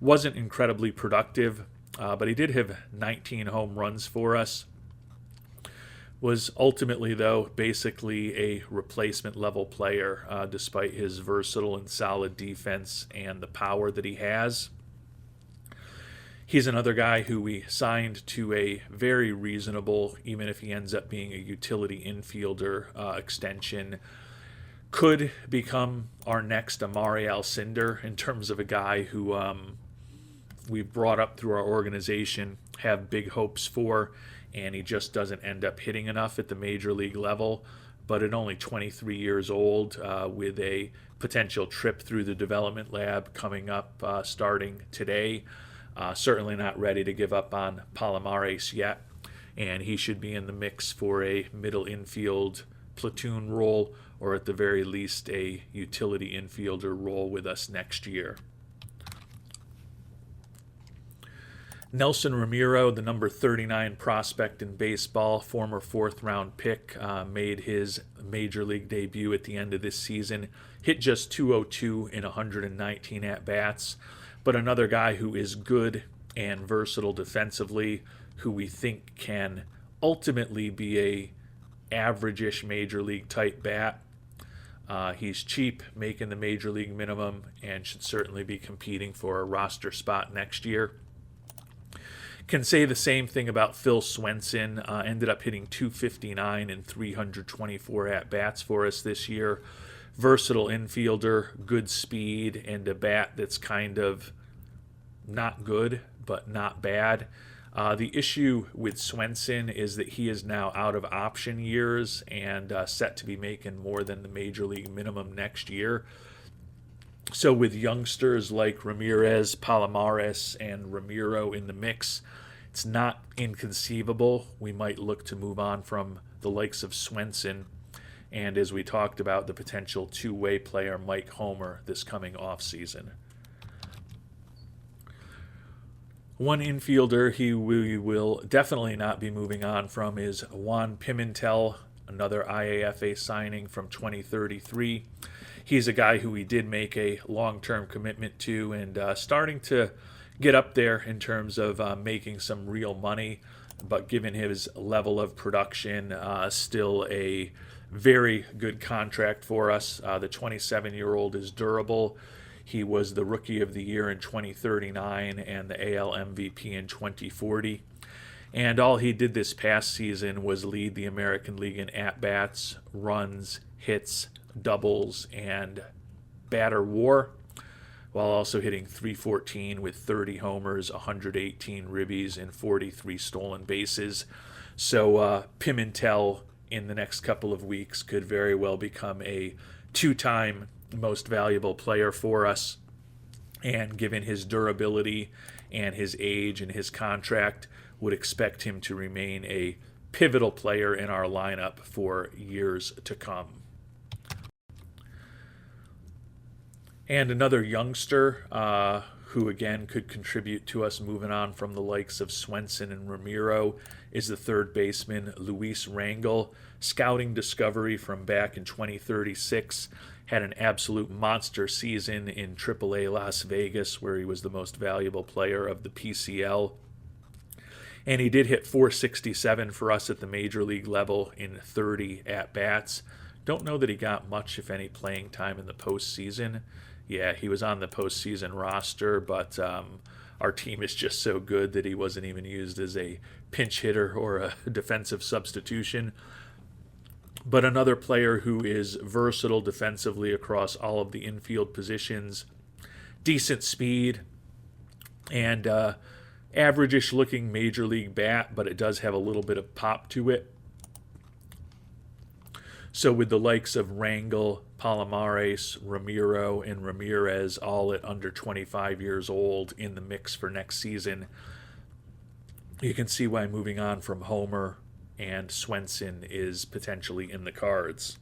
Speaker 1: Wasn't incredibly productive, but he did have 19 home runs for us. Was ultimately, though, basically a replacement-level player, despite his versatile and solid defense and the power that he has. He's another guy who we signed to a very reasonable, even if he ends up being a utility infielder extension. Could become our next Amari Alcindor in terms of a guy who we've brought up through our organization, have big hopes for, and he just doesn't end up hitting enough at the major league level. But at only 23 years old, with a potential trip through the development lab coming up starting today, certainly not ready to give up on Palomares yet, and he should be in the mix for a middle infield platoon role, or at the very least a utility infielder role with us next year. Nelson Ramiro, the number 39 prospect in baseball, former fourth-round pick, made his major league debut at the end of this season. Hit just .202 in 119 at-bats, but another guy who is good and versatile defensively, who we think can ultimately be a average-ish major league type bat. He's cheap, making the major league minimum, and should certainly be competing for a roster spot next year. Can say the same thing about Phil Swenson. Ended up hitting .259 and 324 at-bats for us this year. versatile infielder, good speed, and a bat that's kind of not good, but not bad. The issue with Swenson is that he is now out of option years and set to be making more than the major league minimum next year. So with youngsters like Ramirez, Palomares, and Ramiro in the mix, it's not inconceivable we might look to move on from the likes of Swenson and, as we talked about, the potential two-way player Mike Homer this coming offseason. One infielder we will definitely not be moving on from is Juan Pimentel, another IAFA signing from 2033. He's a guy who we did make a long-term commitment to and starting to get up there in terms of making some real money, but given his level of production, still a very good contract for us. The 27-year-old is durable. He was the Rookie of the Year in 2039 and the AL MVP in 2040. And all he did this past season was lead the American League in at-bats, runs, hits, doubles, and batter WAR, while also hitting .314 with 30 homers, 118 ribbies, and 43 stolen bases. So Pimentel in the next couple of weeks could very well become a two-time most valuable player for us. And given his durability and his age and his contract, would expect him to remain a pivotal player in our lineup for years to come. And another youngster who, again, could contribute to us moving on from the likes of Swenson and Ramiro is the third baseman, Luis Rangel. Scouting discovery from back in 2036. Had an absolute monster season in AAA Las Vegas, where he was the most valuable player of the PCL. And he did hit .467 for us at the major league level in 30 at-bats. Don't know that he got much, if any, playing time in the postseason. Yeah, he was on the postseason roster, but our team is just so good that he wasn't even used as a pinch hitter or a defensive substitution. But another player who is versatile defensively across all of the infield positions, decent speed, and average-ish looking major league bat, but it does have a little bit of pop to it. So with the likes of Rangel, Palomares, Ramiro, and Ramirez all at under 25 years old in the mix for next season, you can see why moving on from Homer and Swenson is potentially in the cards.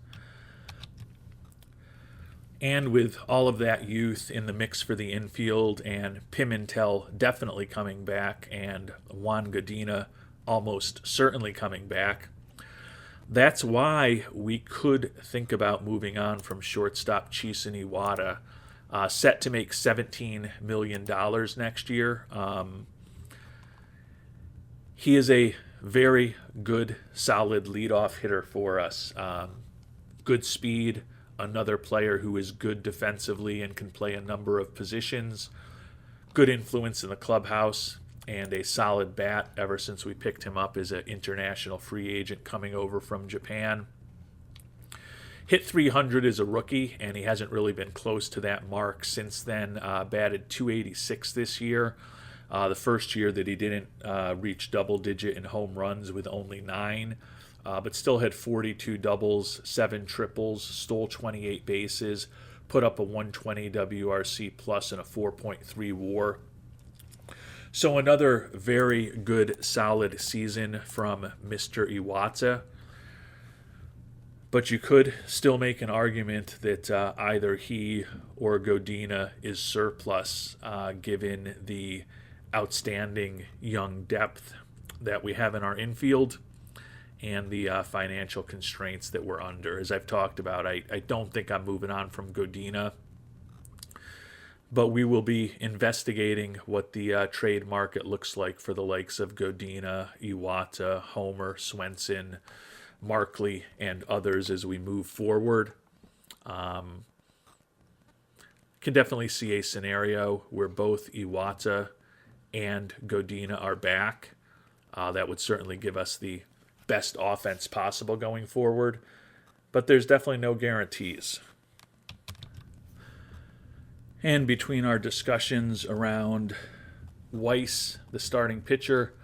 Speaker 1: And with all of that youth in the mix for the infield and Pimentel definitely coming back and Juan Godina almost certainly coming back, that's why we could think about moving on from shortstop Chisen Iwata, set to make $17 million next year. He is a very good, solid leadoff hitter for us. Good speed, another player who is good defensively and can play a number of positions. Good influence in the clubhouse and a solid bat ever since we picked him up as an international free agent coming over from Japan. Hit .300 as a rookie, and he hasn't really been close to that mark since then. Batted .286 this year. The first year that he didn't reach double-digit in home runs with only 9, but still had 42 doubles, 7 triples, stole 28 bases, put up a 120 WRC plus and a 4.3 WAR. So another very good, solid season from Mr. Iwata. But you could still make an argument that either he or Godina is surplus, given the outstanding young depth that we have in our infield and the financial constraints that we're under. As I've talked about, I don't think I'm moving on from Godina, but we will be investigating what the trade market looks like for the likes of Godina, Iwata, Homer, Swenson, Markley, and others as we move forward. Can definitely see a scenario where both Iwata and Godina are back. That would certainly give us the best offense possible going forward, but there's definitely no guarantees. And between our discussions around Weiss, the starting pitcher,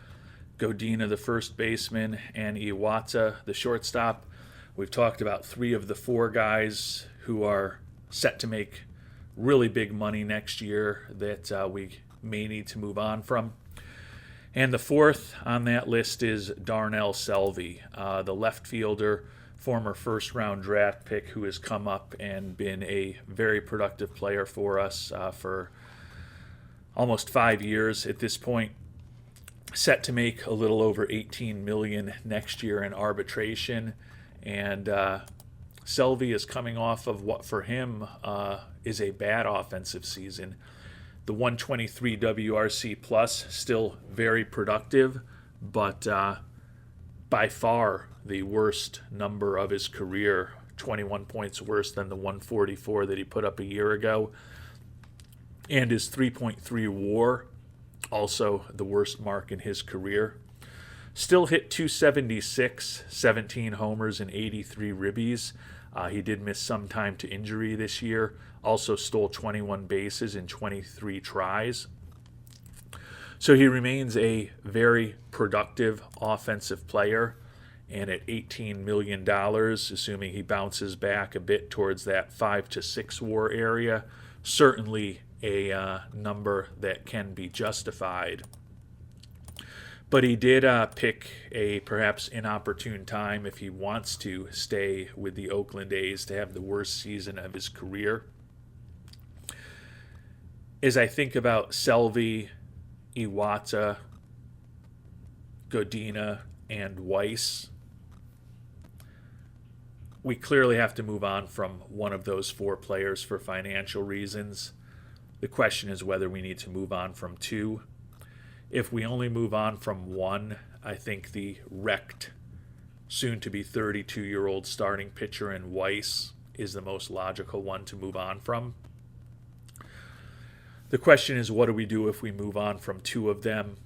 Speaker 1: Godina, the first baseman, and Iwata, the shortstop, we've talked about 3 of the 4 guys who are set to make really big money next year that we may need to move on from. And the 4th on that list is Darnell Selvey, the left fielder, former first-round draft pick who has come up and been a very productive player for us for almost 5 years at this point. Set to make a little over $18 million next year in arbitration, and Selvey is coming off of what for him is a bad offensive season. The 123 WRC plus, still very productive, but by far the worst number of his career, 21 points worse than the 144 that he put up a year ago. And his 3.3 WAR, also the worst mark in his career. Still hit 276, 17 homers and 83 ribbies. He did miss some time to injury this year. Also stole 21 bases in 23 tries. So he remains a very productive offensive player. And at $18 million, assuming he bounces back a bit towards that 5 to 6 WAR area, certainly a number that can be justified. But he did pick a perhaps inopportune time if he wants to stay with the Oakland A's to have the worst season of his career. As I think about Selvey, Iwata, Godina, and Weiss, we clearly have to move on from one of those 4 players for financial reasons. The question is whether we need to move on from 2. If we only move on from 1, I think the wrecked, soon-to-be 32-year-old starting pitcher in Weiss is the most logical one to move on from. The question is, what do we do if we move on from 2 of them?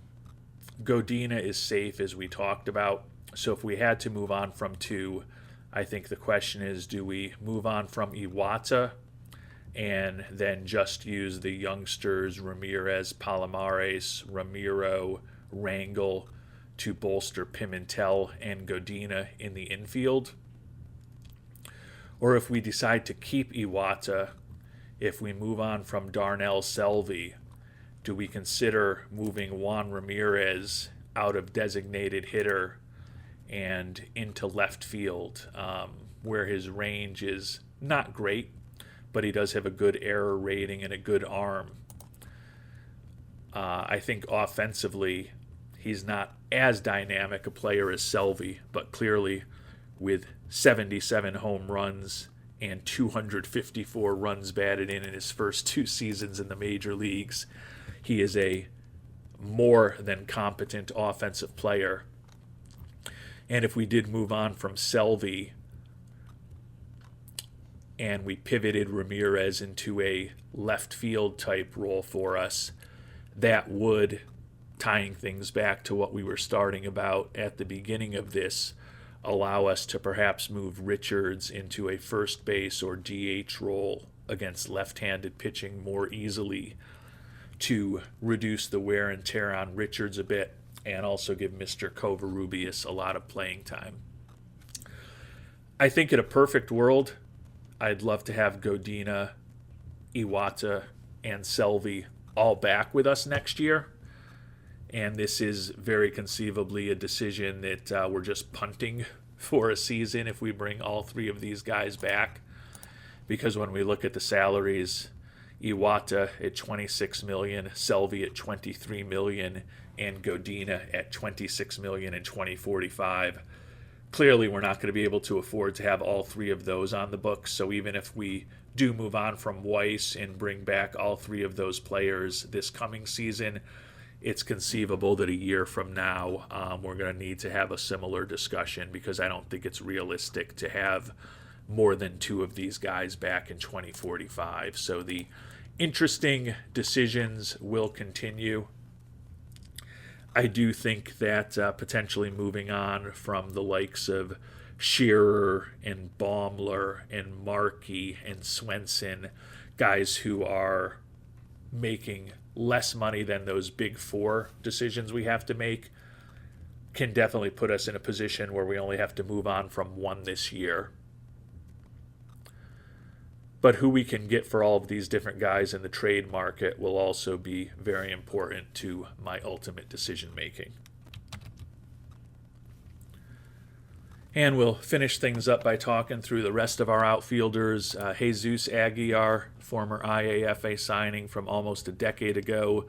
Speaker 1: Godina is safe, as we talked about. So if we had to move on from 2, I think the question is, do we move on from Iwata and then just use the youngsters Ramirez, Palomares, Ramiro, Rangel to bolster Pimentel and Godina in the infield? Or if we decide to keep Iwata, if we move on from Darnell Selvey, do we consider moving Juan Ramirez out of designated hitter and into left field, where his range is not great, but he does have a good error rating and a good arm. I think offensively, he's not as dynamic a player as Selvey, but clearly with 77 home runs and 254 runs batted in his first 2 seasons in the major leagues, he is a more than competent offensive player. And if we did move on from Selvey and we pivoted Ramirez into a left field type role for us, that would, tying things back to what we were starting about at the beginning of this, allow us to perhaps move Richards into a first base or DH role against left-handed pitching more easily to reduce the wear and tear on Richards a bit and also give Mr. Covarrubias a lot of playing time. I think in a perfect world, I'd love to have Godina, Iwata, and Selvey all back with us next year. And this is very conceivably a decision that we're just punting for a season if we bring all 3 of these guys back. Because when we look at the salaries, Iwata at $26 million, Selvey at $23 million, and Godina at $26 million in 2045. Clearly, we're not going to be able to afford to have all 3 of those on the books. So even if we do move on from Weiss and bring back all 3 of those players this coming season, it's conceivable that a year from now we're going to need to have a similar discussion, because I don't think it's realistic to have more than 2 of these guys back in 2045. So the interesting decisions will continue. I do think that potentially moving on from the likes of Shearer and Baumler and Markey and Swenson guys who are making less money than those big four decisions we have to make can definitely put us in a position where we only have to move on from one this year. But who we can get for all of these different guys in the trade market will also be very important to my ultimate decision making. And we'll finish things up by talking through the rest of our outfielders. Jesus Aguilar, former IAFA signing from almost a decade ago,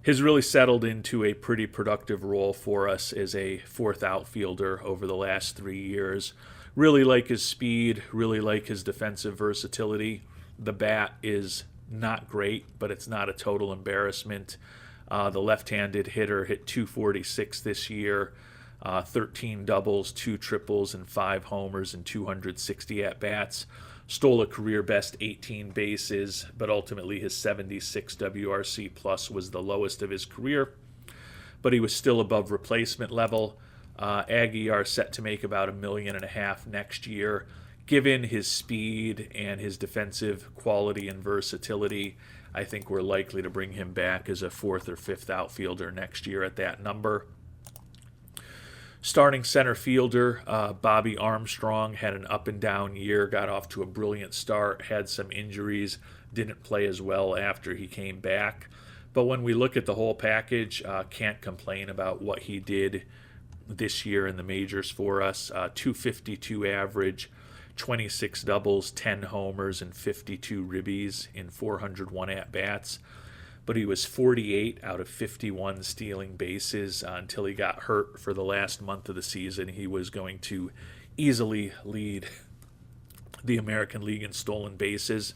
Speaker 1: has really settled into a pretty productive role for us as a fourth outfielder over the last 3 years. Really like his speed, really like his defensive versatility. The bat is not great, but it's not a total embarrassment. The left-handed hitter hit .246 this year, 13 doubles, 2 triples, and 5 homers and 260 at-bats. Stole a career-best 18 bases, but ultimately his 76 WRC plus was the lowest of his career, but he was still above replacement level. Aguilar set to make about $1.5 million next year. Given his speed and his defensive quality and versatility, I think we're likely to bring him back as a fourth or fifth outfielder next year at that number. Starting center fielder, Bobby Armstrong had an up and down year, got off to a brilliant start, had some injuries, didn't play as well after he came back. But when we look at the whole package, can't complain about what he did this year in the majors for us. 252 average, 26 doubles, 10 homers, and 52 ribbies in 401 at-bats. But he was 48 out of 51 stealing bases until he got hurt for the last month of the season. He was going to easily lead the American League in stolen bases.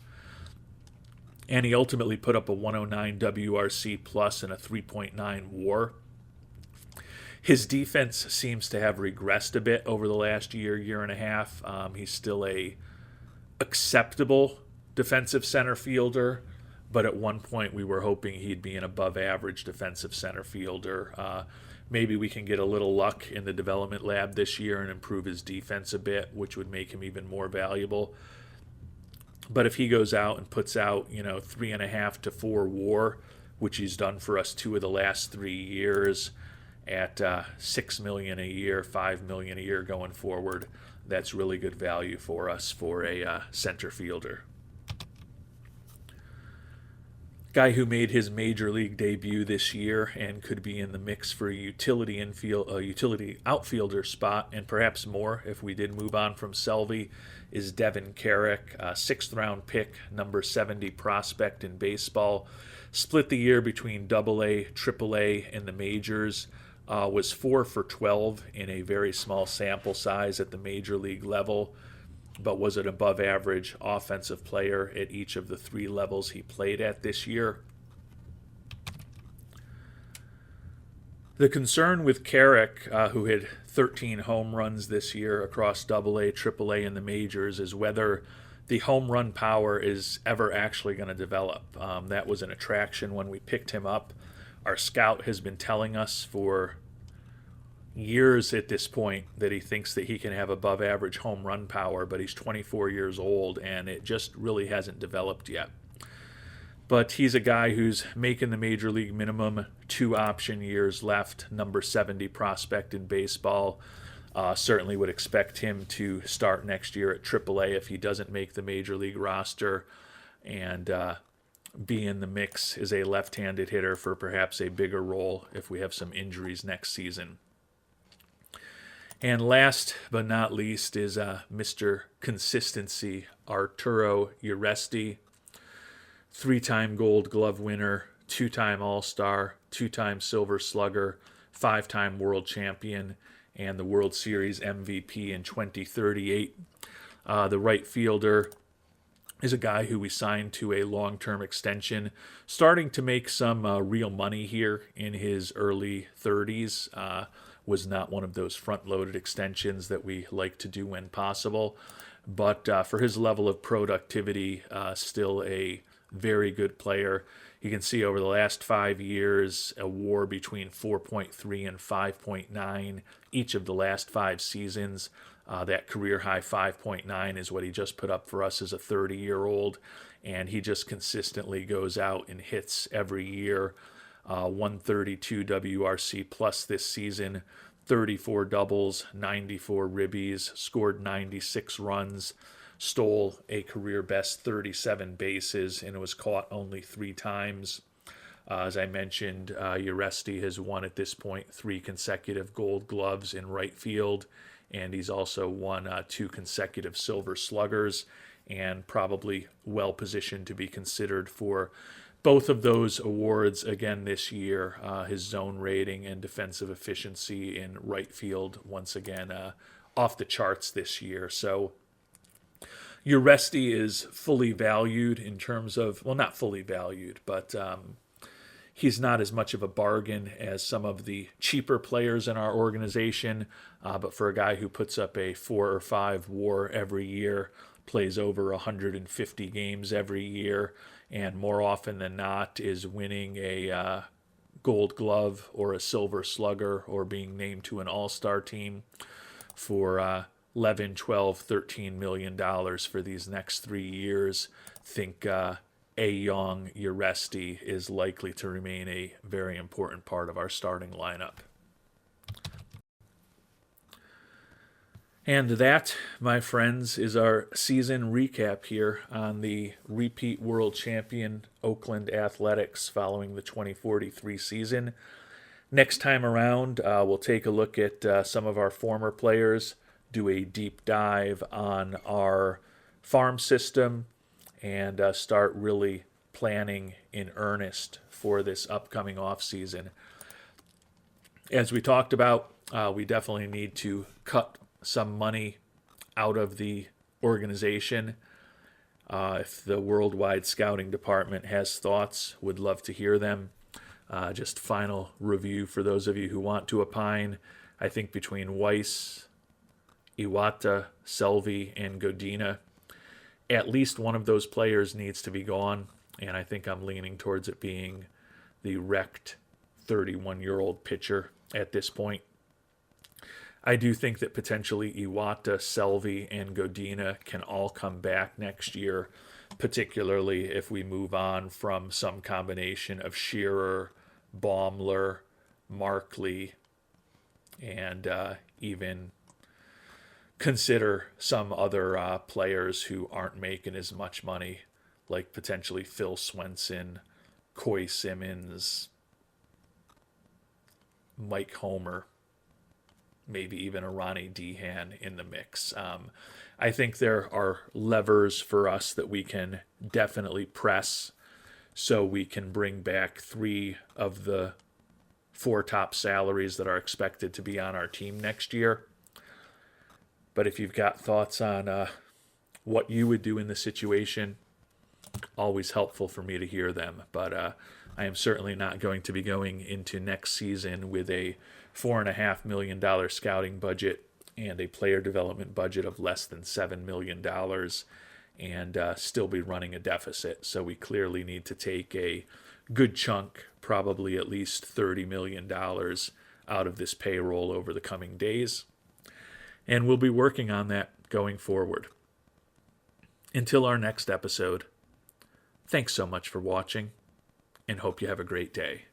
Speaker 1: And he ultimately put up a 109 WRC plus and a 3.9 WAR. His defense seems to have regressed a bit over the last year and a half. He's still a acceptable defensive center fielder, but at one point we were hoping he'd be an above-average defensive center fielder. Maybe we can get a little luck in the development lab this year and improve his defense a bit, which would make him even more valuable. But if he goes out and puts out, 3.5 to 4 WAR, which he's done for us 2 of the last 3 years, at $6 million a year, $5 million a year going forward, that's really good value for us for a center fielder. Guy who made his major league debut this year and could be in the mix for a utility outfielder spot, and perhaps more if we did move on from Selvey, is Devin Carrick, 6th round pick, number 70 prospect in baseball. Split the year between AA, AAA, and the majors. Was 4 for 12 in a very small sample size at the major league level, but was an above-average offensive player at each of the 3 levels he played at this year. The concern with Carrick, who hit 13 home runs this year across AA, AAA, and the majors, is whether the home run power is ever actually going to develop. That was an attraction when we picked him up. Our scout has been telling us for years at this point that he thinks that he can have above average home run power, but he's 24 years old and it just really hasn't developed yet. But he's a guy who's making the major league minimum, 2 option years left, number 70 prospect in baseball. Certainly would expect him to start next year at AAA if he doesn't make the major league roster, and be in the mix as a left-handed hitter for perhaps a bigger role if we have some injuries next season. And last but not least is Mr. Consistency, Arturo Uresti, 3-time Gold Glove winner, 2-time All-Star, 2-time Silver Slugger, 5-time World Champion, and the World Series MVP in 2038. The right fielder is a guy who we signed to a long-term extension, starting to make some real money here in his early 30s. Was not one of those front-loaded extensions that we like to do when possible. But for his level of productivity, still a very good player. You can see over the last 5 years, a WAR between 4.3 and 5.9 each of the last 5 seasons. That career high 5.9 is what he just put up for us as a 30-year-old, and he just consistently goes out and hits every year. 132 WRC plus this season, 34 doubles, 94 ribbies, scored 96 runs, stole a career best 37 bases, and was caught only 3 times. As I mentioned, Uresti has won at this point 3 consecutive Gold Gloves in right field, and he's also won 2 consecutive Silver Sluggers, and probably well positioned to be considered for both of those awards again this year. His zone rating and defensive efficiency in right field, once again, off the charts this year. So Uresti is fully valued in terms of, well, not fully valued, but he's not as much of a bargain as some of the cheaper players in our organization. But for a guy who puts up a 4 or 5 WAR every year, plays over 150 games every year, and more often than not is winning a Gold Glove or a Silver Slugger or being named to an All-Star team for 11, 12, $13 million for these next 3 years. Think a young Uresti is likely to remain a very important part of our starting lineup. And that, my friends, is our season recap here on the repeat world champion Oakland Athletics following the 2043 season. Next time around, we'll take a look at some of our former players, do a deep dive on our farm system, and start really planning in earnest for this upcoming offseason. As we talked about, we definitely need to cut some money out of the organization. If the worldwide scouting department has thoughts, would love to hear them. Just final review for those of you who want to opine. I think between Weiss, Iwata, Selvey, and Godina, at least one of those players needs to be gone, and I think I'm leaning towards it being the wrecked 31-year-old pitcher at this point. I do think that potentially Iwata, Selvey, and Godina can all come back next year, particularly if we move on from some combination of Shearer, Baumler, Markley, and even consider some other players who aren't making as much money, like potentially Phil Swenson, Coy Simmons, Mike Homer, maybe even a Ronnie Dehan in the mix. I think there are levers for us that we can definitely press so we can bring back 3 of the 4 top salaries that are expected to be on our team next year. But if you've got thoughts on what you would do in the situation, always helpful for me to hear them. But I am certainly not going to be going into next season with a $4.5 million scouting budget and a player development budget of less than $7 million and still be running a deficit. So we clearly need to take a good chunk, probably at least $30 million out of this payroll over the coming days. And we'll be working on that going forward. Until our next episode, thanks so much for watching, and hope you have a great day.